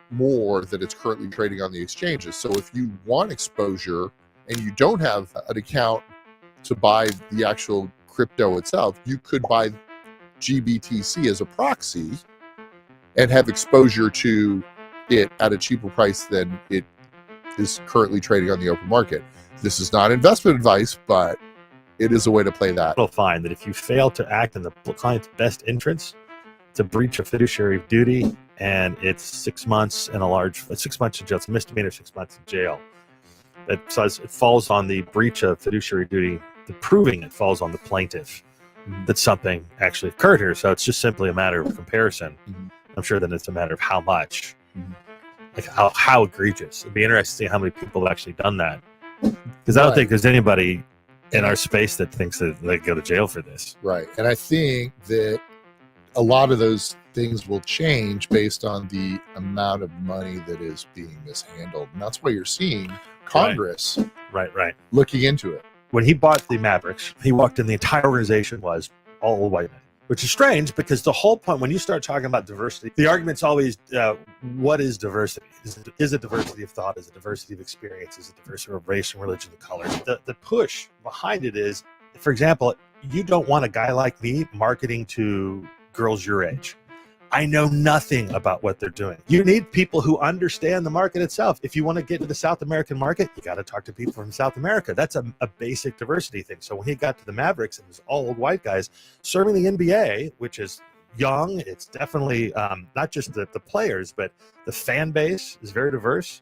more than it's currently trading on the exchanges. So if you want exposure and you don't have an account to buy the actual crypto itself, you could buy GBTC as a proxy and have exposure to it at a cheaper price than it is currently trading on the open market. This is not investment advice, but it is a way to play that. You'll find that if you fail to act in the client's best interest, it's a breach of fiduciary duty, and it's 6 months and 6 months in jail. It's a misdemeanor, 6 months in jail. It says it falls on the breach of fiduciary duty. The proving it falls on the plaintiff that something actually occurred here. So it's just simply a matter of comparison. I'm sure that it's a matter of how much, like how egregious. It'd be interesting to see how many people have actually done that, because I don't think there's anybody in our space that thinks that they go to jail for this. Right. And I think that a lot of those things will change based on the amount of money that is being mishandled. And that's why you're seeing Congress right looking into it. When he bought the Mavericks, he walked in, the entire organization was all white men, which is strange because the whole point, when you start talking about diversity, the argument's always, what is diversity? Is it diversity of thought? Is it diversity of experience? Is it diversity of race and religion and color? The push behind it is, for example, you don't want a guy like me marketing to girls your age. I know nothing about what they're doing. You need people who understand the market itself. If you want to get to the South American market, you got to talk to people from South America. That's a basic diversity thing. So when he got to the Mavericks, it was all old white guys serving the NBA, which is young. It's definitely not just the players, but the fan base is very diverse.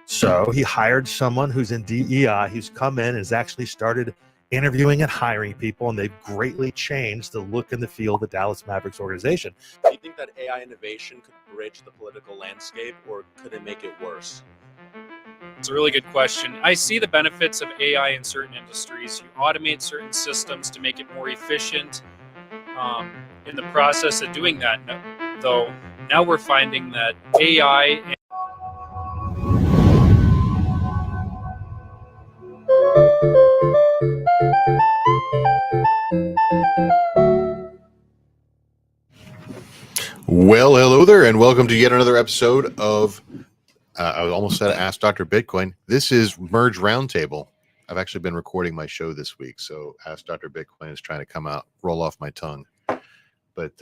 So he hired someone who's in DEI, who's come in and has actually started interviewing and hiring people, and they've greatly changed the look and the feel of the Dallas Mavericks organization. Do you think that AI innovation could bridge the political landscape, or could it make it worse? It's a really good question. I see the benefits of AI in certain industries. You automate certain systems to make it more efficient. In the process of doing that, though, now we're finding that AI and Well, hello there, and welcome to yet another episode of, I almost said Ask Dr. Bitcoin. This is Merge Roundtable. I've actually been recording my show this week, so Ask Dr. Bitcoin is trying to come out, roll off my tongue. But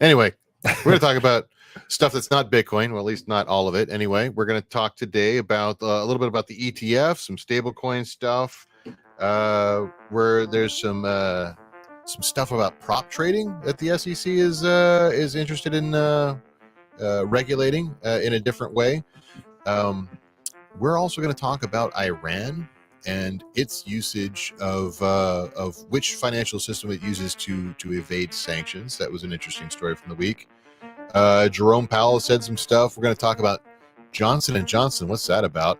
anyway, we're going to talk about stuff that's not Bitcoin, well, at least not all of it. Anyway, we're going to talk today about a little bit about the ETF, some stablecoin stuff, where there's some stuff about prop trading that the SEC is interested in regulating in a different way. We're also going to talk about Iran and its usage of which financial system it uses to evade sanctions. That was an interesting story from the week. Jerome Powell said some stuff. We're going to talk about Johnson & Johnson. What's that about?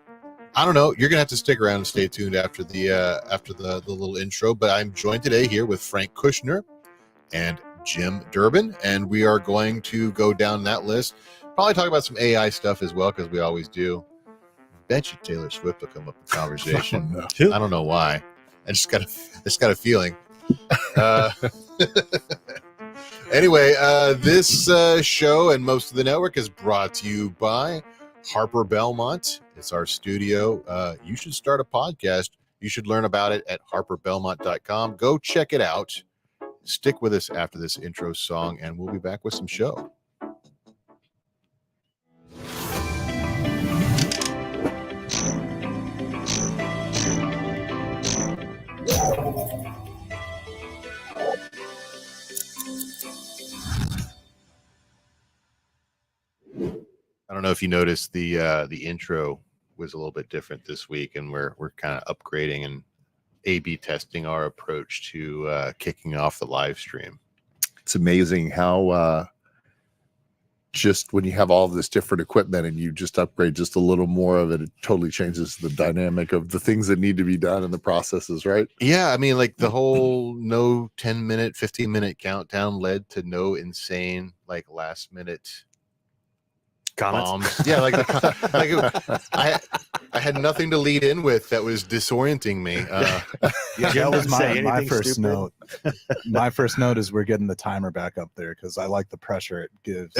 I don't know. You're gonna have to stick around and stay tuned after the little intro. But I'm joined today here with Frank Kushner and Jim Durbin, and we are going to go down that list. Probably talk about some AI stuff as well, because we always do. Bet you Taylor Swift will come up in conversation. Oh, no. I don't know why. I just got a feeling. Anyway, this show and most of the network is brought to you by Harper Belmont. It's our studio. You should start a podcast. You should learn about it at harperbelmont.com. Go check it out. Stick with us after this intro song, and we'll be back with some show. I don't know if you noticed the intro was a little bit different this week, and we're kind of upgrading and A/B testing our approach to kicking off the live stream. It's amazing how just when you have all this different equipment and you just upgrade just a little more of it, it totally changes the dynamic of the things that need to be done in the processes, right? Yeah, I mean, like the whole no 10-minute, 15-minute countdown led to no insane like last minute comments. Bombs. Yeah, like I I had nothing to lead in with that was disorienting me. Yeah, that was my first stupid? note. My first note is we're getting the timer back up there because I like the pressure it gives.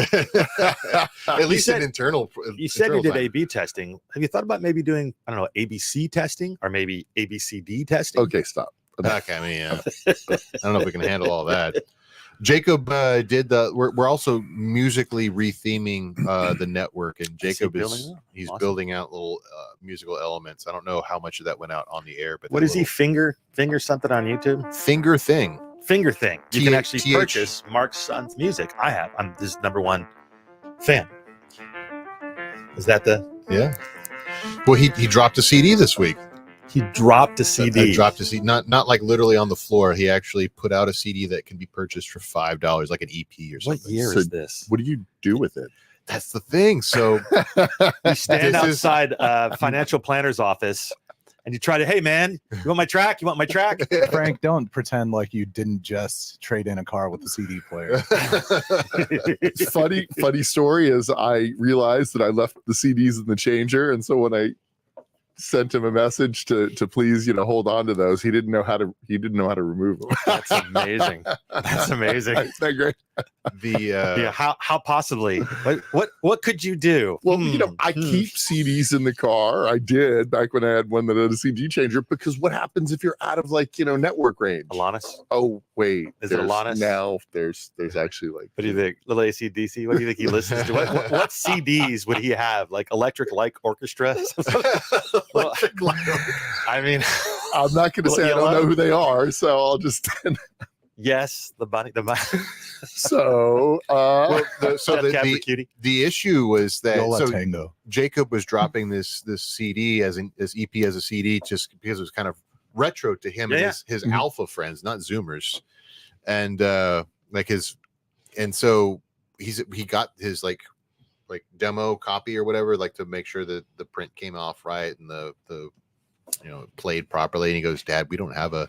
At least said- an internal. You said you internal did timer. A/B testing. Have you thought about maybe doing, I don't know, ABC testing or maybe ABCD testing? Okay, stop. Okay, I mean, I don't know if we can handle all that. Jacob did the. We're also musically retheming the network, and Jacob building that? he's Awesome. building out little musical elements. I don't know how much of that went out on the air, but What the is he finger something on YouTube? finger thing? Finger thing. You can actually TH. purchase Mark's son's music. I'm his #1 fan. Is that the? Yeah. Well, he dropped a CD this week. He dropped a CD. Dropped a CD, not like literally on the floor. He actually put out a CD that can be purchased for $5, like an EP or something. What year So- is this? What do you do with it? That's the thing. So You stand This is- outside a financial planner's office and you try to, hey man, you want my track? You want my track? Frank, don't pretend like you didn't just trade in a car with a CD player. funny story is I realized that I left the CDs in the changer, and so when I sent him a message to please hold on to those, he didn't know how to remove them. That's amazing. That's amazing. Isn't that great? Yeah, how possibly? What could you do? Well, I keep CDs in the car. I did back when I had one that had a CD changer, because what happens if you're out of network range? Alanis? Oh wait, Is it there's- Alanis? Now there's actually What do you think? Little AC/DC? What do you think he listens to? What CDs would he have? Like Electric Light Orchestra? Well, I mean, I'm not going to say I don't know who they are, so I'll just yes, the bunny. so. Captain Cutie. The issue was that Yola so Tango. Jacob was dropping this CD as EP as a CD just because it was kind of retro to him and his Mhm. alpha friends, not Zoomers, and so he got his like demo copy or whatever, like to make sure that the print came off right and the played properly. And he goes, Dad, we don't have a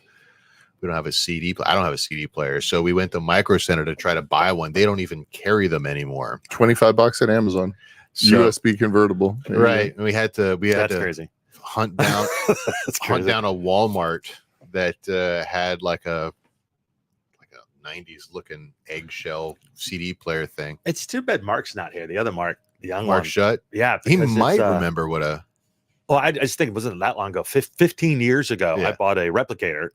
CD. I don't have a CD player. So we went to Micro Center to try to buy one. They don't even carry them anymore. $25 at Amazon. So, USB convertible. There you right. And we had to That's crazy. hunt down That's hunt crazy. down a Walmart that had like a 90s looking eggshell CD player thing. It's too bad Mark's not here. The other Mark, the young Mark one. Shut. Yeah, He because might it's, remember what a Well, I just think it wasn't that long ago. 15 years ago, Yeah. I bought a replicator.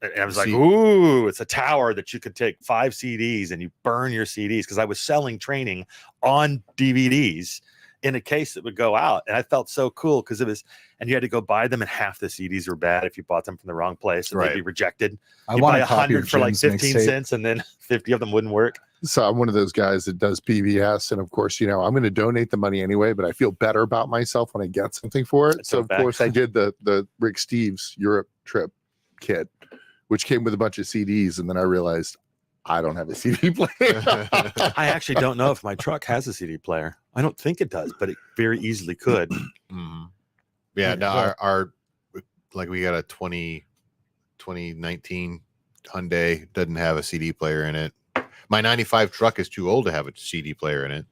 And I was like, See- ooh, it's a tower that you could take 5 CDs and you burn your CDs, because I was selling training on DVDs in a case that would go out. And I felt so cool because it was, and you had to go buy them, and half the CDs were bad if you bought them from the wrong place, and Right. they'd be rejected. I You want buy a copy 100 of for like Jim's 15 mixtape. cents, and then 50 of them wouldn't work. So I'm one of those guys that does PBS, and of course, I'm going to donate the money anyway, but I feel better about myself when I get something for it. That's So so of bad. course I did the Rick Steves Europe trip kit, which came with a bunch of CDs, and then I realized I don't have a CD player. I actually don't know if my truck has a CD player. I don't think it does, but it very easily could. Mhm. Yeah, no, Well- our like we got a 2019 Hyundai, doesn't have a CD player in it. My 95 truck is too old to have a CD player in it.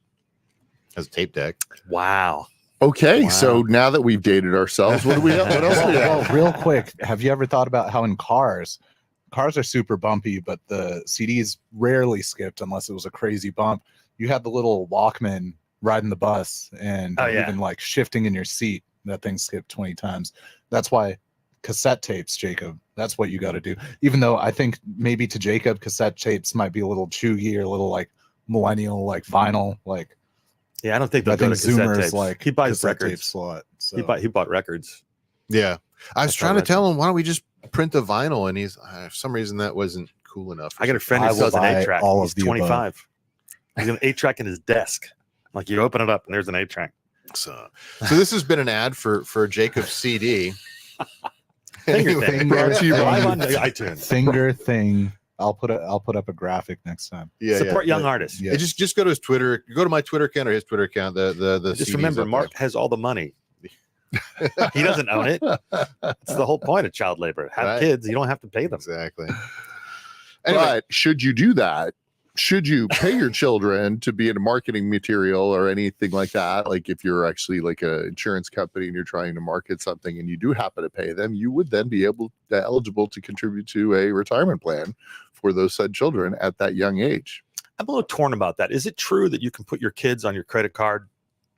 Has a tape deck. Wow. Okay, Wow. so now that we've dated ourselves, what do we have? What else do we have? Well, real quick, have you ever thought about how in cars are super bumpy, but the CDs rarely skipped unless it was a crazy bump. You had the little Walkman riding the bus, and Oh, yeah. even like shifting in your seat, that thing skipped 20 times. That's why cassette tapes, Jacob, that's what you got to do. Even though I think maybe to Jacob, cassette tapes might be a little chewy or a little like millennial, like vinyl, like Yeah, I don't think I they'll go think to cassette Zoomers tapes. like He buys cassette tape records. slot. So. He bought records. Yeah. I was That's trying how to tell him, why don't we just print the vinyl? And he's for some reason that wasn't cool enough. I got a friend I who will sells an buy 8-track. all He's of the above. 25. He's got an 8-track in his desk. Like, you open it up and there's an 8-track. So this has been an ad for Jacob's CD. Finger thing. Brought to you Live by on iTunes. Finger thing. I'll put up a graphic next time. Support young artists. Yeah. Yeah, just go to his Twitter. Go to my Twitter account or his Twitter account. The Just CDs remember, up Mark has all the money. He doesn't own it. That's the whole point of child labor. Have Right. kids, you don't have to pay there. them. Exactly. Anyway, But should you do that, should you pay your children to be in a marketing material or anything like that, like if you're actually like an insurance company and you're trying to market something and you do happen to pay them, you would then be eligible to contribute to a retirement plan for those said children at that young age. I'm a little torn about that. Is it true that you can put your kids on your credit card,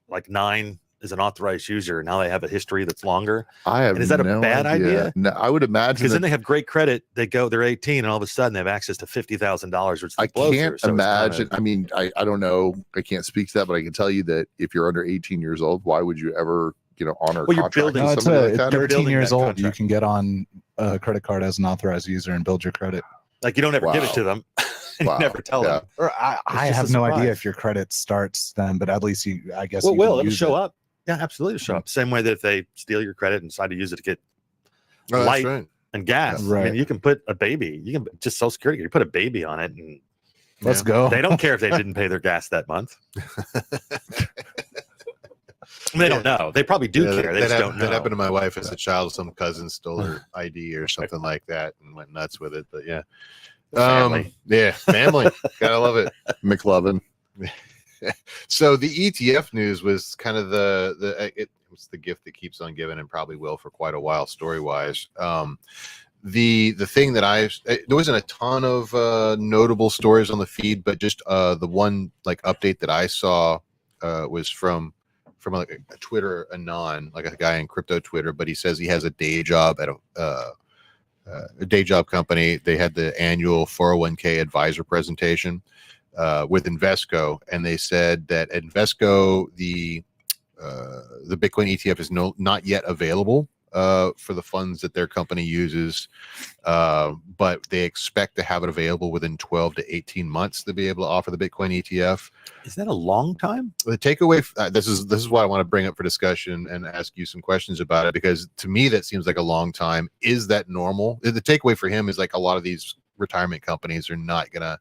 like 9 as an authorized user, and now they have a history that's longer? I have And is that a bad idea? No, I would imagine Because then they have great credit. They're 18, and all of a sudden they have access to $50,000, which I blows can't through. So it's imagine. kinda- I mean, I don't know. I can't speak to that, but I can tell you that if you're under 18 years old, why would you ever, honor Well, you're contract building- with No, it's somebody a like that? 13 building years that old. contract. You can get on a credit card as an authorized user and build your credit. Like you don't ever give it Wow. to them. You Wow. never tell Yeah. them. Or I just have a no idea surprise. if your credit starts then, but at least I guess Well, you can it'll use show it. up. Yeah, absolutely, it'll show up. Same way that if they steal your credit and decide to use it to get Oh, that's light right. and gas, I Right. mean, you can put a baby. You can just Social Security. You put a baby on it, and Let's go. they don't care if they didn't pay their gas that month. They don't know. They probably do care. They just don't know. That happened to my wife as a child. Some cousin stole her ID or something like that and went nuts with it. But yeah. Family. Yeah, family. Gotta love it. McLovin. So the ETF news was kind of it was the gift that keeps on giving and probably will for quite a while story wise. The thing that there wasn't a ton of notable stories on the feed, but just the one like update that I saw was from like a Twitter anon, like a guy in crypto Twitter, but he says he has a day job at a day job company. They had the annual 401k advisor presentation with Invesco, and they said that at Invesco the Bitcoin ETF is not yet available for the funds that their company uses, but they expect to have it available within 12 to 18 months to be able to offer the Bitcoin ETF. Is that a long time? The takeaway, this is what I want to bring up for discussion and ask you some questions about it, because to me that seems like a long time. Is that normal? The takeaway for him is like a lot of these retirement companies are not gonna,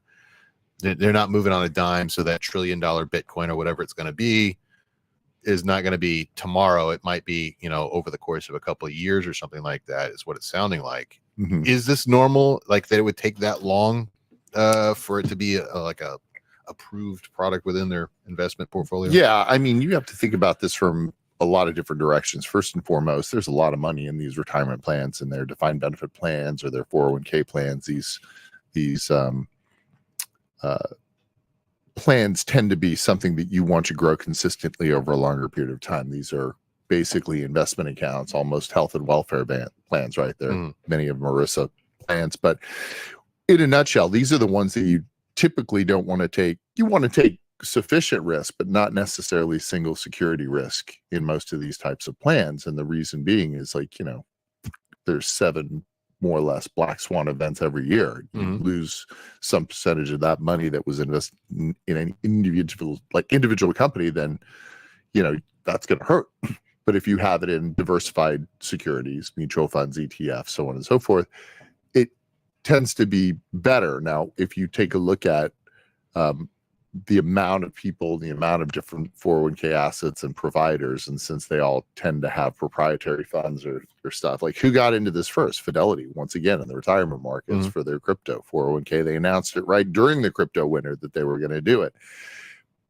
they're not moving on a dime, so that $1 trillion Bitcoin or whatever it's going to be is not going to be tomorrow. It might be, over the course of a couple of years or something like that, is what it's sounding like. Mhm. Is this normal, like that it would take that long for it to be like a approved product within their investment portfolio? Yeah, I mean, you have to think about this from a lot of different directions. First and foremost, there's a lot of money in these retirement plans and their defined benefit plans or their 401k plans. These plans tend to be something that you want to grow consistently over a longer period of time. These are basically investment accounts, almost health and welfare plans, right? There, many of them are ERISA plans, but in a nutshell, these are the ones that you typically don't want to take. You want to take sufficient risk, but not necessarily single security risk in most of these types of plans. And the reason being is there's 7 more or less black swan events every year. You lose some percentage of that money that was invested in an individual company, then that's going to hurt. But if you have it in diversified securities, mutual funds, ETFs, so on and so forth, it tends to be better. Now, if you take a look at the amount of people, the amount of different 401k assets and providers, and since they all tend to have proprietary funds or stuff, like who got into this first? Fidelity, once again, in the retirement markets for their crypto 401k. They announced it right during the crypto winter that they were going to do it.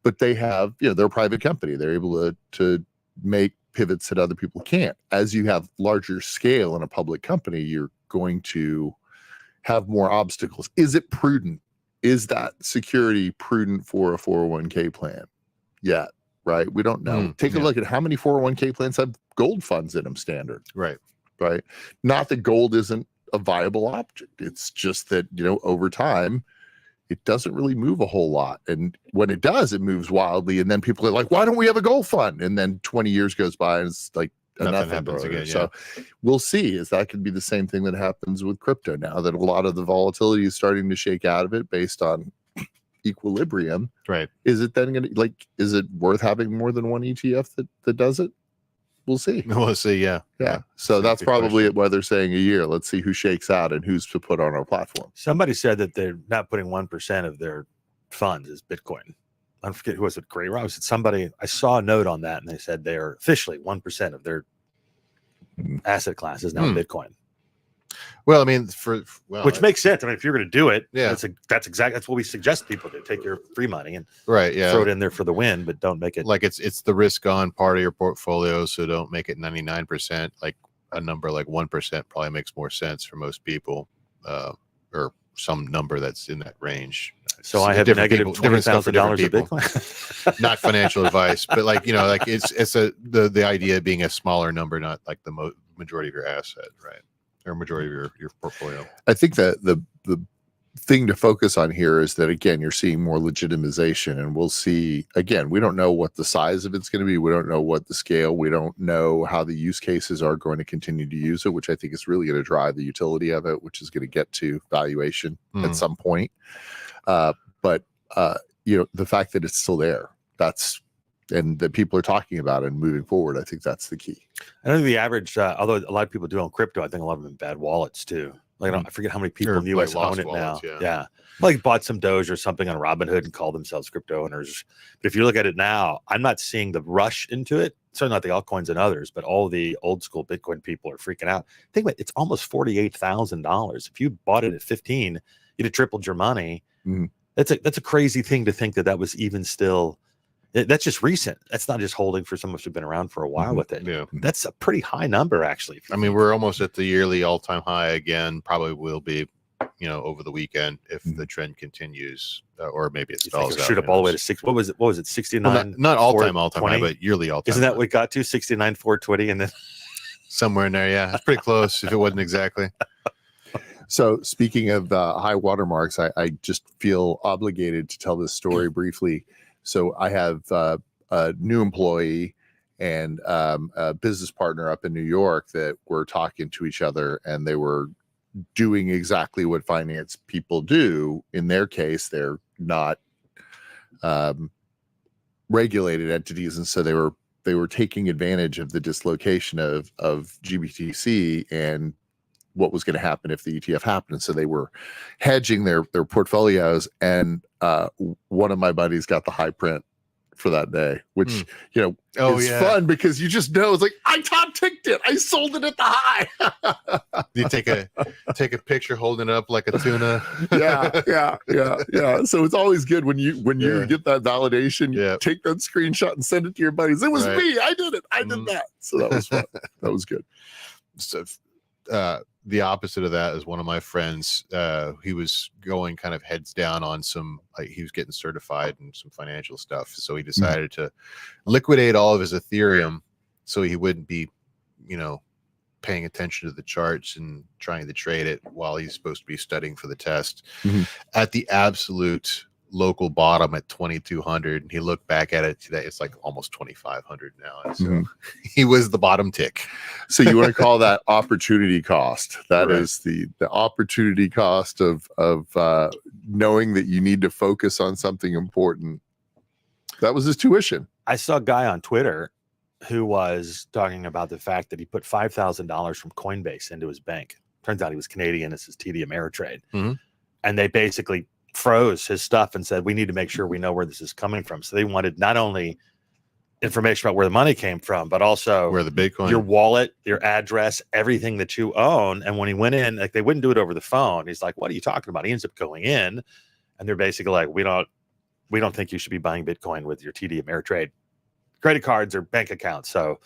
But they have, they're a private company. They're able to make pivots that other people can't. As you have larger scale in a public company, you're going to have more obstacles. Is it prudent? Is that security prudent for a 401k plan? Yeah, right. We don't know. Take a look at how many 401k plans have gold funds in them standard. Right. Not that gold isn't a viable object. It's just that, over time, it doesn't really move a whole lot. And when it does, it moves wildly. And then people are like, why don't we have a gold fund? And then 20 years goes by and it's like, Nothing happens again. Yeah. So we'll see. Is that could be the same thing that happens with crypto now that a lot of the volatility is starting to shake out of it based on equilibrium. Right. Is it then going to is it worth having more than one ETF that does it? We'll see. We'll see. Yeah. So that's Good probably question. why they're saying a year. Let's see who shakes out and who's to put on our platform. Somebody said that they're not putting 1% of their funds as Bitcoin. I forget who was it. Gray Rock. Somebody. I saw a note on that, and they said they are officially 1% of their asset class is now Bitcoin. Well, I mean, which makes sense. I mean, if you're going to do it, Yeah. that's what we suggest people do. Take your free money and right, yeah, throw it in there for the win, but don't make it like it's the risk on part of your portfolio, so don't make it 99%. Like a number like 1% probably makes more sense for most people, or some number that's in that range. So I have Different negative people- different stuff for $20,000 of different people. Bitcoin. Not financial advice, but like like it's the idea being a smaller number, not like the majority of your asset, right, or majority of your portfolio. I think that the thing to focus on here is that, again, you're seeing more legitimization, and we'll see, again, we don't know what the size of it's going to be. We don't know what the scale. We don't know how the use cases are going to continue to use it, which I think is really going to drive the utility of it, which is going to get to valuation at some point. But the fact that it's still there, and that people are talking about it and moving forward, I think that's the key. I think the average, although a lot of people do own crypto, I think a lot of them in bad wallets too. Like I forget how many people in the Or, US like, own lost it wallets, now. yeah. Like bought some Doge or something on Robinhood and call themselves crypto owners. But if you look at it now, I'm not seeing the rush into it. Certainly not the altcoins and others, but all the old school Bitcoin people are freaking out. Think about it, it's almost $48,000. If you bought it at 15, you'd have tripled your money. Mhm. That's a crazy thing to think that was even still. That's just recent. That's not just holding for someone who's been around for a while with it. Yeah. That's a pretty high number, actually. I mean, we're almost at the yearly all-time high again. Probably will be, over the weekend if the trend continues, or maybe it stalls out. Shoot up all the way to 6. What was it? 69. Well, not all-time high, 420? but yearly all-time. Isn't that high. what we got to 69, 420, and then Somewhere in there? Yeah, it's pretty close. If it wasn't exactly. So speaking of high watermarks, I just feel obligated to tell this story briefly. So I have a new employee and a business partner up in New York that were talking to each other, and they were doing exactly what finance people do. In their case, they're not regulated entities, and so they were taking advantage of the dislocation of GBTC and what was going to happen if the ETF happened. And so they were hedging their portfolios, and one of my buddies got the high print for that day, which is fun because you just know it's like, I top ticked it, I sold it at the high. You take a picture holding it up like a tuna. yeah. So it's always good when you get that validation. You take that screenshot and send it to your buddies. It was me. I did it. I did that. So that was fun. That was good. So the opposite of that is one of my friends. He was going kind of heads down on he was getting certified in some financial stuff. So he decided to liquidate all of his Ethereum so he wouldn't be, paying attention to the charts and trying to trade it while he's supposed to be studying for the test. At the absolute local bottom at 2,200, and he looked back at it today, it's like almost 2,500 now, and so he was the bottom tick. So you want to call that opportunity cost. That is the opportunity cost of knowing that you need to focus on something important. That was his tuition. I saw a guy on Twitter who was talking about the fact that he put $5,000 from Coinbase into his bank. Turns out he was Canadian. It's his TD Ameritrade. And they basically froze his stuff and said, we need to make sure we know where this is coming from. So they wanted not only information about where the money came from, but also where the Bitcoin, your wallet, your address, everything that you own. And when he went in, like, they wouldn't do it over the phone. He's like, what are you talking about? He ends up going in, and they're basically like, we don't think you should be buying Bitcoin with your TD Ameritrade credit cards or bank accounts. So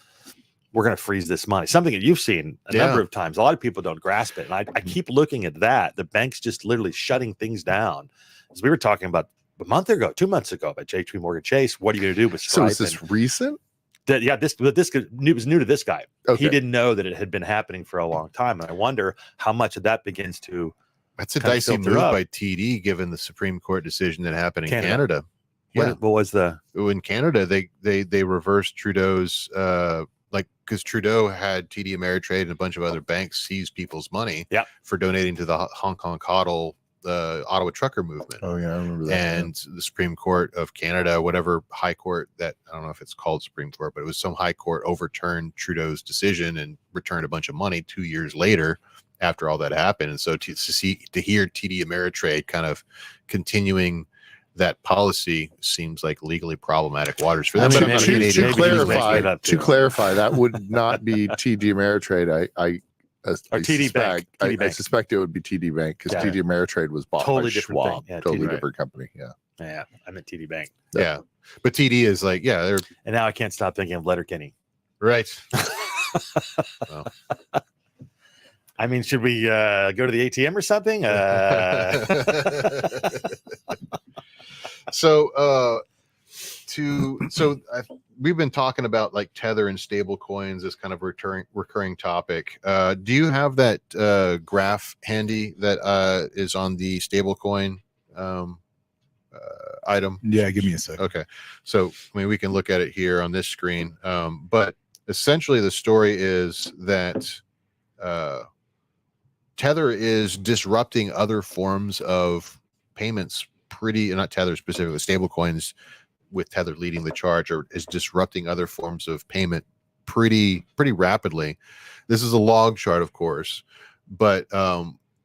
we're going to freeze this money. Something that you've seen a number of times. A lot of people don't grasp it. And I keep looking at that. The bank's just literally shutting things down. As we were talking about a month ago, 2 months ago, about JP Morgan Chase, what are you going to do with Stripe? So is this recent? This was new to this guy. Okay. He didn't know that it had been happening for a long time. And I wonder how much of that begins to. That's a dicey move by TD, given the Supreme Court decision that happened in Canada. What was in Canada? They reversed Trudeau's because Trudeau had TD Ameritrade and a bunch of other banks seize people's money for donating to the Hong Kong Coddle, the Ottawa trucker movement. Oh yeah, I remember that. And the Supreme Court of Canada, whatever high court that, I don't know if it's called Supreme Court, but it was some high court, overturned Trudeau's decision and returned a bunch of money 2 years later after all that happened. And so to hear TD Ameritrade kind of continuing that policy seems like legally problematic waters for them. To clarify, that would not be TD Ameritrade. Or TD Bank. TD I Bank. suspect it would be TD Bank because Yeah. TD Ameritrade was bought Totally by different Schwab. thing. Yeah, Totally TD. different company. Yeah. Yeah, I'm at TD Bank. Yeah. But TD is like, yeah, they're And now I can't stop thinking of Letterkenny. right. Well. I mean, should we go to the ATM or something? We've been talking about like Tether and stable coins, this kind of recurring topic. Do you have that graph handy that is on the stable coin item? Yeah, give me a second. Okay. So, I mean, we can look at it here on this screen. But essentially the story is that Tether is disrupting other forms of payments not Tether specifically, stable coins with Tether leading the charge, or is disrupting other forms of payment pretty rapidly. This is a log chart, of course, but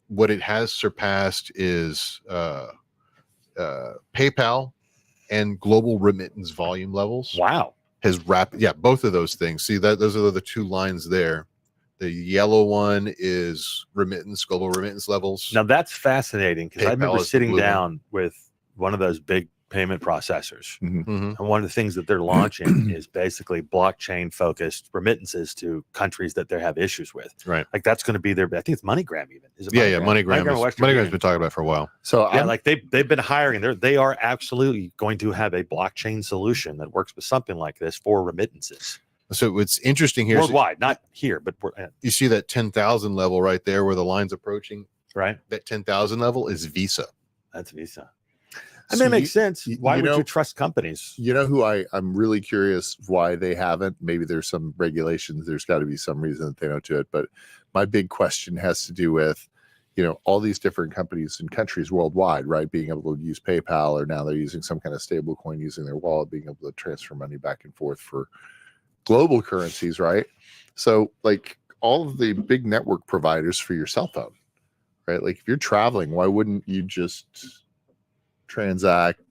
what it has surpassed is PayPal and global remittance volume levels. Wow. Both of those things. See that those are the two lines there. The yellow one is global remittance levels. Now that's fascinating because I PayPal remember is the sitting blue down with one of those big payment processors. Mhm. And one of the things that they're launching is basically blockchain focused remittances to countries that they have issues with. Right. Like that's going to be their, I think it's MoneyGram even. Is it Yeah, MoneyGram? MoneyGram's been talking about it for a while. So Yeah, like they've been hiring. They are absolutely going to have a blockchain solution that works with something like this for remittances So what's interesting here is worldwide, not here, but you see that 10,000 level right there where the line's approaching. right. That 10,000 level is Visa. That's Visa. I mean, it makes sense. Why would you trust companies? You know who I'm really curious why they haven't. Maybe there's some regulations. There's got to be some reason that they don't do it. But my big question has to do with, all these different companies and countries worldwide, right? Being able to use PayPal, or now they're using some kind of stable coin using their wallet, being able to transfer money back and forth for global currencies, right? So like all of the big network providers for your cell phone, right? Like if you're traveling, why wouldn't you just transact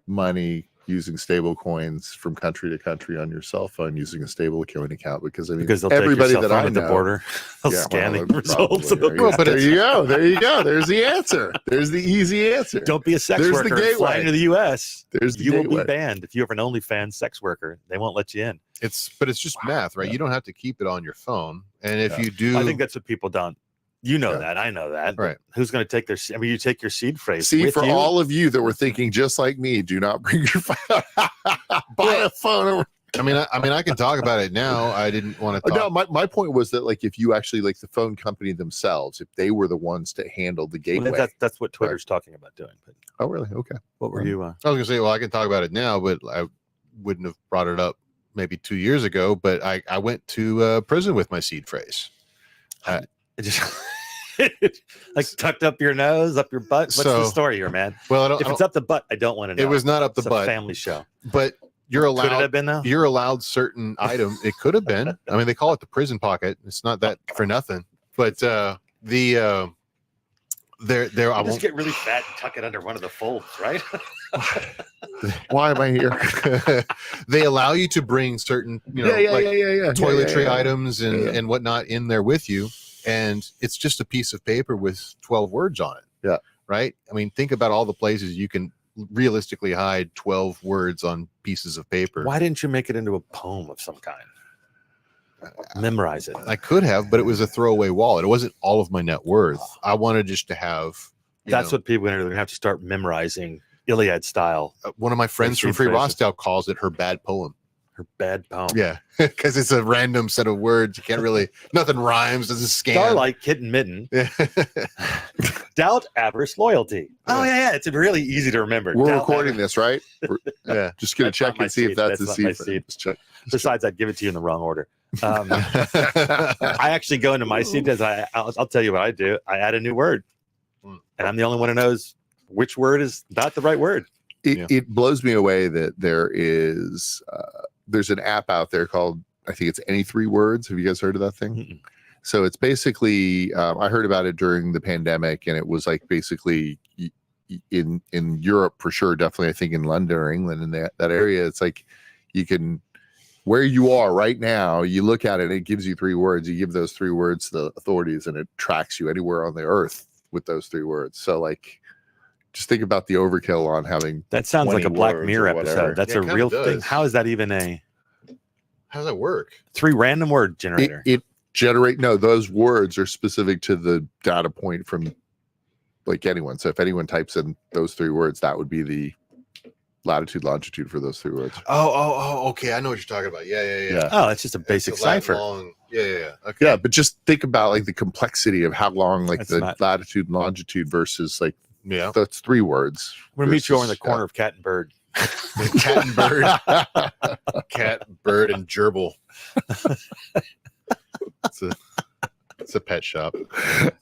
money using stable coins from country to country on your cell phone using a stable coin account? Because I mean, Because they'll everybody take your that cell I phone at know, the border, they'll scan the results. probably, Well, but there you go. There you go. There's the answer. There's the easy answer. Don't be a sex There's the worker and fly gateway. into the U.S. There's the You will gateway. be banned if you have an OnlyFans sex worker. They won't let you in. It's just math, right? Yeah. You don't have to keep it on your phone. And if Yeah. you do, I think that's what people don't. You know Yeah. that. I know that. but Right. Who's going to take their? I mean, you take your seed phrase. See, with for you. all of you that were thinking just like me, do not bring your phone. Buy a phone. Over. I mean, I can talk about it now. I didn't want to talk. No, my point was that like if you actually like the phone company themselves, if they were the ones to handle the Well, gateway. that's what Twitter's talking about doing. But Oh, really? Okay. what were you? I was gonna say, well, I can talk about it now, but I wouldn't have brought it up maybe 2 years ago. But I went to prison with my seed phrase. It just like tucked up your nose, up your butt. What's the So- story here, man? Well, If it's up the butt, I don't want to know. it was not up the It's a butt, family show. but you're Could it allowed. have been though? You're allowed certain items. It could have been. I mean, they call it the prison pocket. It's not that for nothing. But there I You won't. just get really fat and tuck it under one of the folds, right? Why am I here? They allow you to bring certain, yeah. toiletry Yeah. items and whatnot in there with you, and it's just a piece of paper with 12 words on it. Yeah. Right. I mean, think about all the places you can realistically hide 12 words on pieces of paper. Why didn't you make it into a poem of some kind? Memorize it. I could have, but it was a throwaway wallet. It wasn't all of my net worth. I wanted just to have. That's what people are going to have to start memorizing Iliad style. One of my friends from seed Free phrases. Rostow calls it her bad poem. Her bad poem. Yeah, because it's a random set of words. You can't really, nothing rhymes. Doesn't scan. Starlight, kitten, mitten. Yeah. Doubt, avarice, loyalty. Oh yeah, it's really easy to remember. We're Doubt, recording avarice. this, right? Yeah. Just gonna That's check not my and see if seed. that's the That's not my seed. seed. Just check. Besides, I'd give it to you in the wrong order. I actually go into my seed test. I'll tell you what I do. I add a new word, and I'm the only one who knows which word is not the right word. It blows me away that there's an app out there called, I think it's Any 3 Words. Have you guys heard of that thing? Mm-mm. So it's basically, I heard about it during the pandemic, and it was like basically in Europe for sure, definitely I think in London or England in that area, it's like you can where you are right now, you look at it, it gives you 3 words. You give those 3 words to the authorities, and it tracks you anywhere on the earth with those 3 words. So, like, just think about the overkill on having. That sounds like 20 a Black words Mirror or whatever. episode. That's Yeah, a it kinda real thing. does. How is that even a How does that work? 3 random word generator? It generate no, those words are specific to the data point from like anyone. So if anyone types in those 3 words, that would be the latitude, longitude for those 3 words. Oh, okay. I know what you're talking about. Yeah. Oh, that's just a basic It's a Latin cipher. long- Yeah. Okay. Yeah, but just think about like the complexity of how long like That's the not- latitude and longitude versus like Yeah. that's 3 words. We're gonna meet you over in the versus- corner of Cat and Bird. Cat and bird. Cat, bird, and gerbil. It's a pet shop.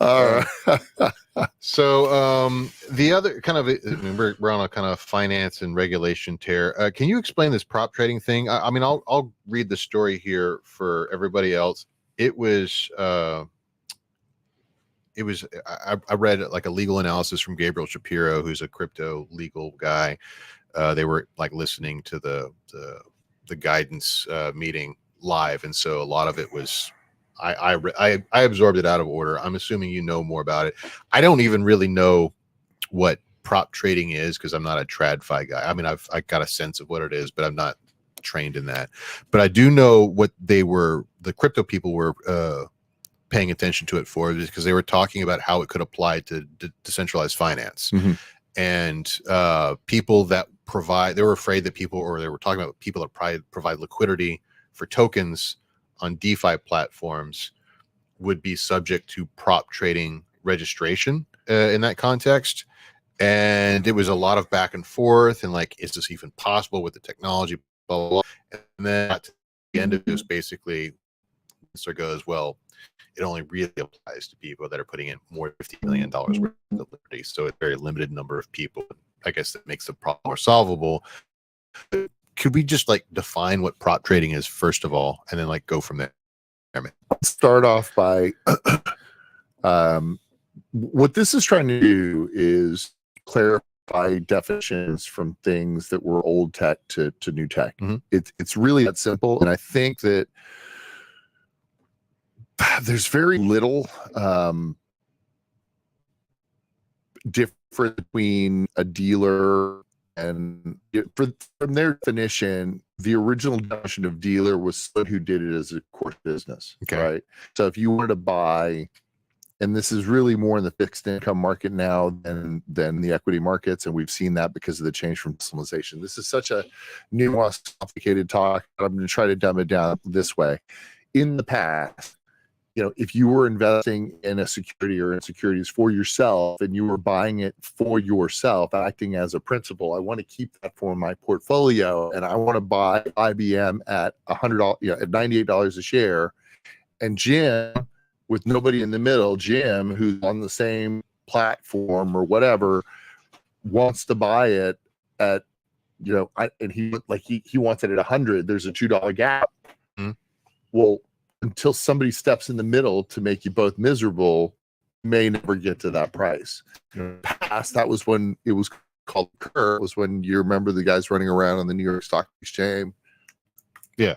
All right. So the other kind of, I mean, we're on a kind of finance and regulation tear. Can you explain this prop trading thing? I mean, I'll read the story here for everybody else. I read like a legal analysis from Gabriel Shapiro, who's a crypto legal guy. They were like listening to the guidance meeting live, and so a lot of it was I absorbed it out of order. I'm assuming you know more about it. I don't even really know what prop trading is because I'm not a TradFi guy. I mean, I got a sense of what it is, but I'm not trained in that. But I do know what the crypto people were paying attention to it for, because they were talking about how it could apply to decentralized finance. Mm-hmm. And people that they were afraid that they were talking about people that provide liquidity for tokens on DeFi platforms would be subject to prop trading registration in that context. And it was a lot of back and forth and like, is this even possible with the technology? Blah, blah, blah. And then at the end of this, basically, Mr. goes, well, it only really applies to people that are putting in more than $50 million worth of liquidity. So it's a very limited number of people. I guess that makes the problem more solvable. Could we just like define what prop trading is first of all, and then like go from there? Start off by what this is trying to do is clarify definitions from things that were old tech to new tech. Mm-hmm. It's really that simple, and I think that there's very little difference between a dealer and from their definition, the original definition of dealer was someone who did it as a core business. Okay. Right. So if you wanted to buy, and this is really more in the fixed income market now than the equity markets, and we've seen that because of the change from personalization. This is such a nuanced, complicated talk. I'm going to try to dumb it down this way. In the past, if you were investing in a security or in securities for yourself and you were buying it for yourself, acting as a principal, I want to keep that for my portfolio and I want to buy IBM at $100, at $98 a share. And Jim, with nobody in the middle, Jim, who's on the same platform or whatever, wants to buy it at, and he wants it at 100. There's a $2 gap. Mm-hmm. Well, until somebody steps in the middle to make you both miserable, you may never get to that price. In the past, that was when it was called Kerr. It was when you remember the guys running around on the New York Stock Exchange. Yeah,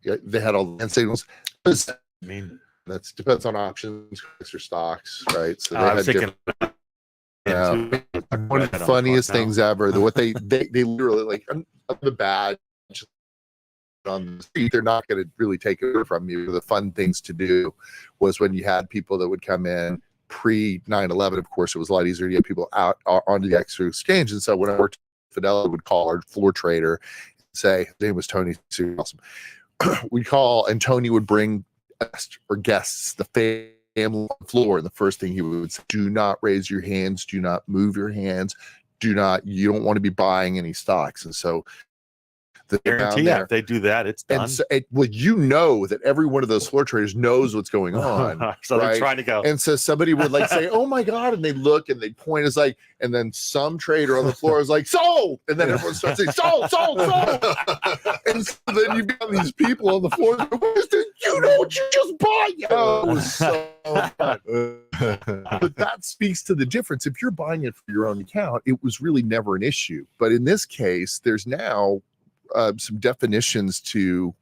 they had all the hand signals. I mean, that depends on options or stocks, right? So they I was had thinking. one of the funniest things ever. What they literally like on the badge on the street, they're not going to really take it from you. The fun things to do was when you had people that would come in pre 9/11. Of course, it was a lot easier to get people out onto the extra exchange. And so when I worked at Fidelity, would call our floor trader and say, his name was Tony, super awesome. We'd call and Tony would bring guests, the family on the floor, and the first thing he would say, do not raise your hands, do not move your hands, you don't want to be buying any stocks. And so guarantee if they do that, it's done. And so, that every one of those floor traders knows what's going on. So they're trying to go. And so somebody would like say, oh my God. And they look and they point, is like, and then some trader on the floor is like, sold. And then everyone starts saying, sold. And so then you got these people on the floor. You know what you just bought. Oh, it was so fun. But that speaks to the difference. If you're buying it for your own account, it was really never an issue. But in this case, there's now some definitions to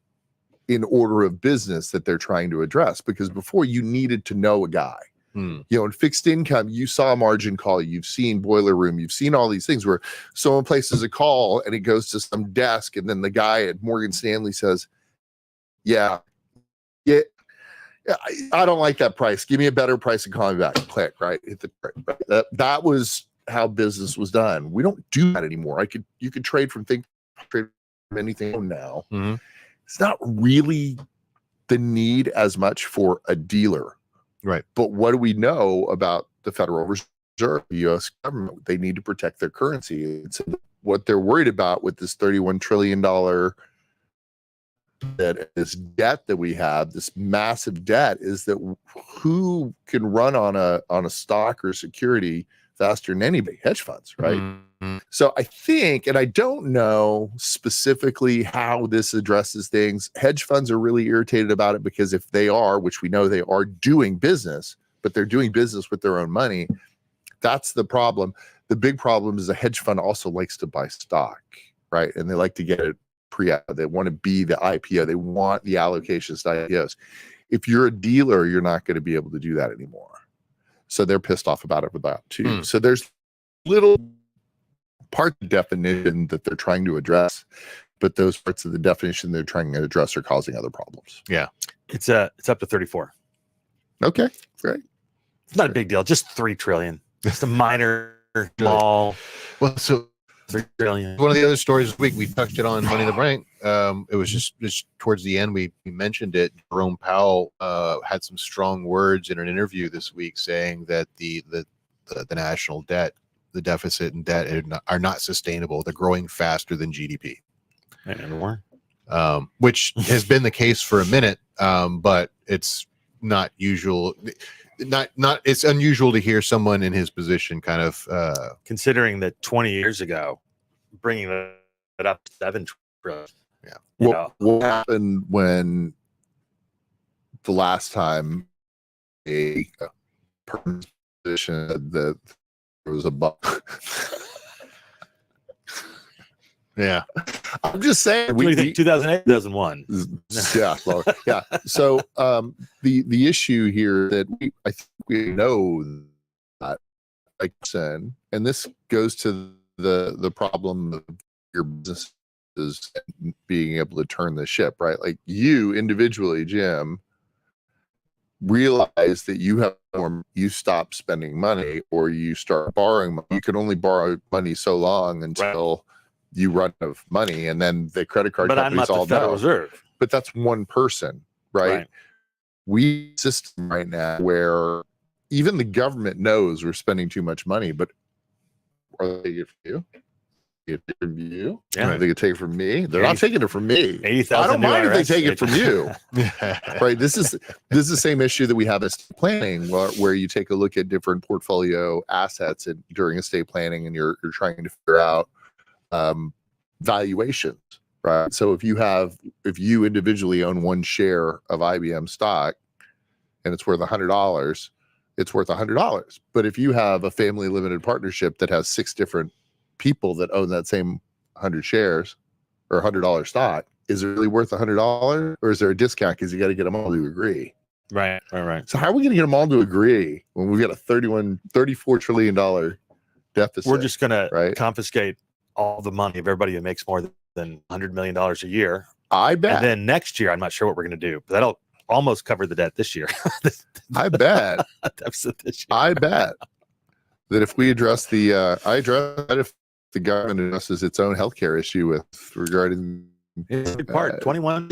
in order of business that they're trying to address, because before you needed to know a guy. You know, in fixed income, you saw margin call, you've seen boiler room, you've seen all these things where someone places a call and it goes to some desk, and then the guy at Morgan Stanley says, yeah, I don't like that price. Give me a better price and call me back. Click, right? Hit the right. That was how business was done. We don't do that anymore. You could trade from anything now. It's not really the need as much for a dealer. Right. But what do we know about the Federal Reserve, the U.S. government? They need to protect their currency. It's what they're worried about with this $31 trillion this debt that we have, this massive debt, is that who can run on a stock or security faster than anybody? Hedge funds, right? So I think, and I don't know specifically how this addresses things, hedge funds are really irritated about it, because if they are, which we know they are, doing business, but they're doing business with their own money, that's the problem. The big problem is a hedge fund also likes to buy stock, right? And they like to get it they want to be the IPO. They want the allocations to IPOs. If you're a dealer, you're not going to be able to do that anymore. So they're pissed off about it too. So there's little part of the definition that they're trying to address, but those parts of the definition they're trying to address are causing other problems. Yeah. It's up to 34. Okay, great. It's not a big deal. Just 3 trillion. Just a minor, small. Well, so 3 trillion. one of the other stories this week, we touched it on Money in the Bank. It was just towards the end, we mentioned it. Jerome Powell had some strong words in an interview this week saying that the national debt, the deficit and debt are not sustainable. They're growing faster than GDP. Anymore. Which has been the case for a minute, but it's not usual. It's unusual to hear someone in his position kind of considering that 20 years ago, bringing it up to 7 trillion. Yeah. What happened when the last time a person position that there was a buck? Yeah. I'm just saying. We think 2008, 2001. Yeah. Well, yeah. So the issue here that I think we know that, like I said, and this goes to the problem of your business is being able to turn the ship, right? Like you individually, Jim, realize that you have more, you stop spending money or you start borrowing money. You can only borrow money so long until you run out of money, and then the credit card companies all know. But I'm not the Federal Reserve. But that's one person, right? We system right now where even the government knows we're spending too much money, but are they taking it from you? They take it from you? Yeah. They could take it from me. They're not taking it from me. 80,000. I don't mind if they take it from you. Right. This is the same issue that we have estate planning, where you take a look at different portfolio assets during estate planning, and you're trying to figure out valuations, right? So if you individually own one share of IBM stock and it's worth $100, it's worth $100. But if you have a family limited partnership that has 6 different people that own that same 100 shares or $100 stock, is it really worth $100, or is there a discount because you got to get them all to agree? Right. So how are we going to get them all to agree when we've got a $34 trillion deficit? We're just going to confiscate all the money of everybody who makes more than $100 million a year. I bet. And then next year, I'm not sure what we're going to do, but that'll almost cover the debt this year. I bet. Deficit this year. I bet that if we address if the government addresses its own healthcare issue regarding it's a big part 21,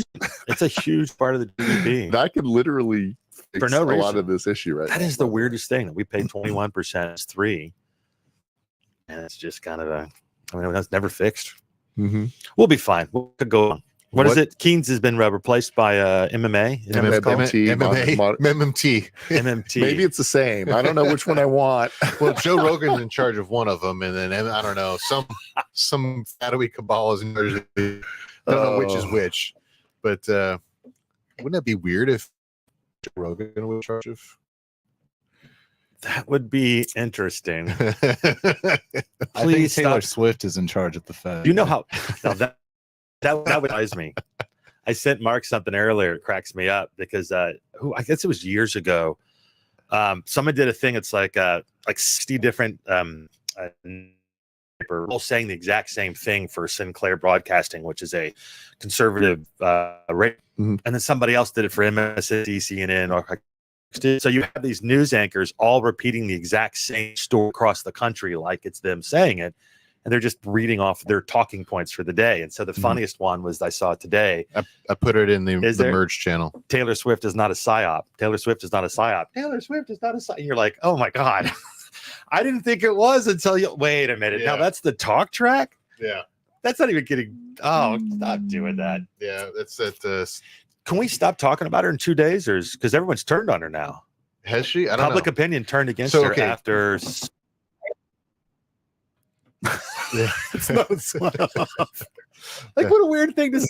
it's a huge part of the GDP. That could literally fix for no reason. A lot of this issue, right? That is the weirdest thing, that we pay 21%, it's 3%, and it's just kind of that's never fixed. Mm-hmm. We'll be fine. We'll go on. What is it? Keynes has been replaced by MMA. MMT. Maybe it's the same. I don't know which one I want. Well, Joe Rogan's in charge of one of them, and then I don't know, some shadowy cabal is in charge of I don't know which is which. But wouldn't that be weird if Joe Rogan was in charge of? That would be interesting. I think Taylor Swift is in charge of the Fed. You know how now that That would advise me. I sent Mark something earlier. It cracks me up because I guess it was years ago. Someone did a thing. It's like 60 different all saying the exact same thing for Sinclair Broadcasting, which is a conservative rate. Mm-hmm. And then somebody else did it for MSNBC, CNN, or so you have these news anchors all repeating the exact same story across the country like it's them saying it, and they're just reading off their talking points for the day. And so the funniest one was I saw today. I put it in the merge channel. Taylor Swift is not a psyop. Taylor Swift is not a psyop. Taylor Swift is not a psyop. You're like, oh my God. I didn't think it was until you wait a minute. Yeah. Now that's the talk track? Yeah. That's not even getting stop doing that. Yeah, that's that. Can we stop talking about her in 2 days, or because everyone's turned on her now? Has she? I don't Public know. opinion turned against her after. Yeah. It's not a sign-off. Like, what a weird thing to say.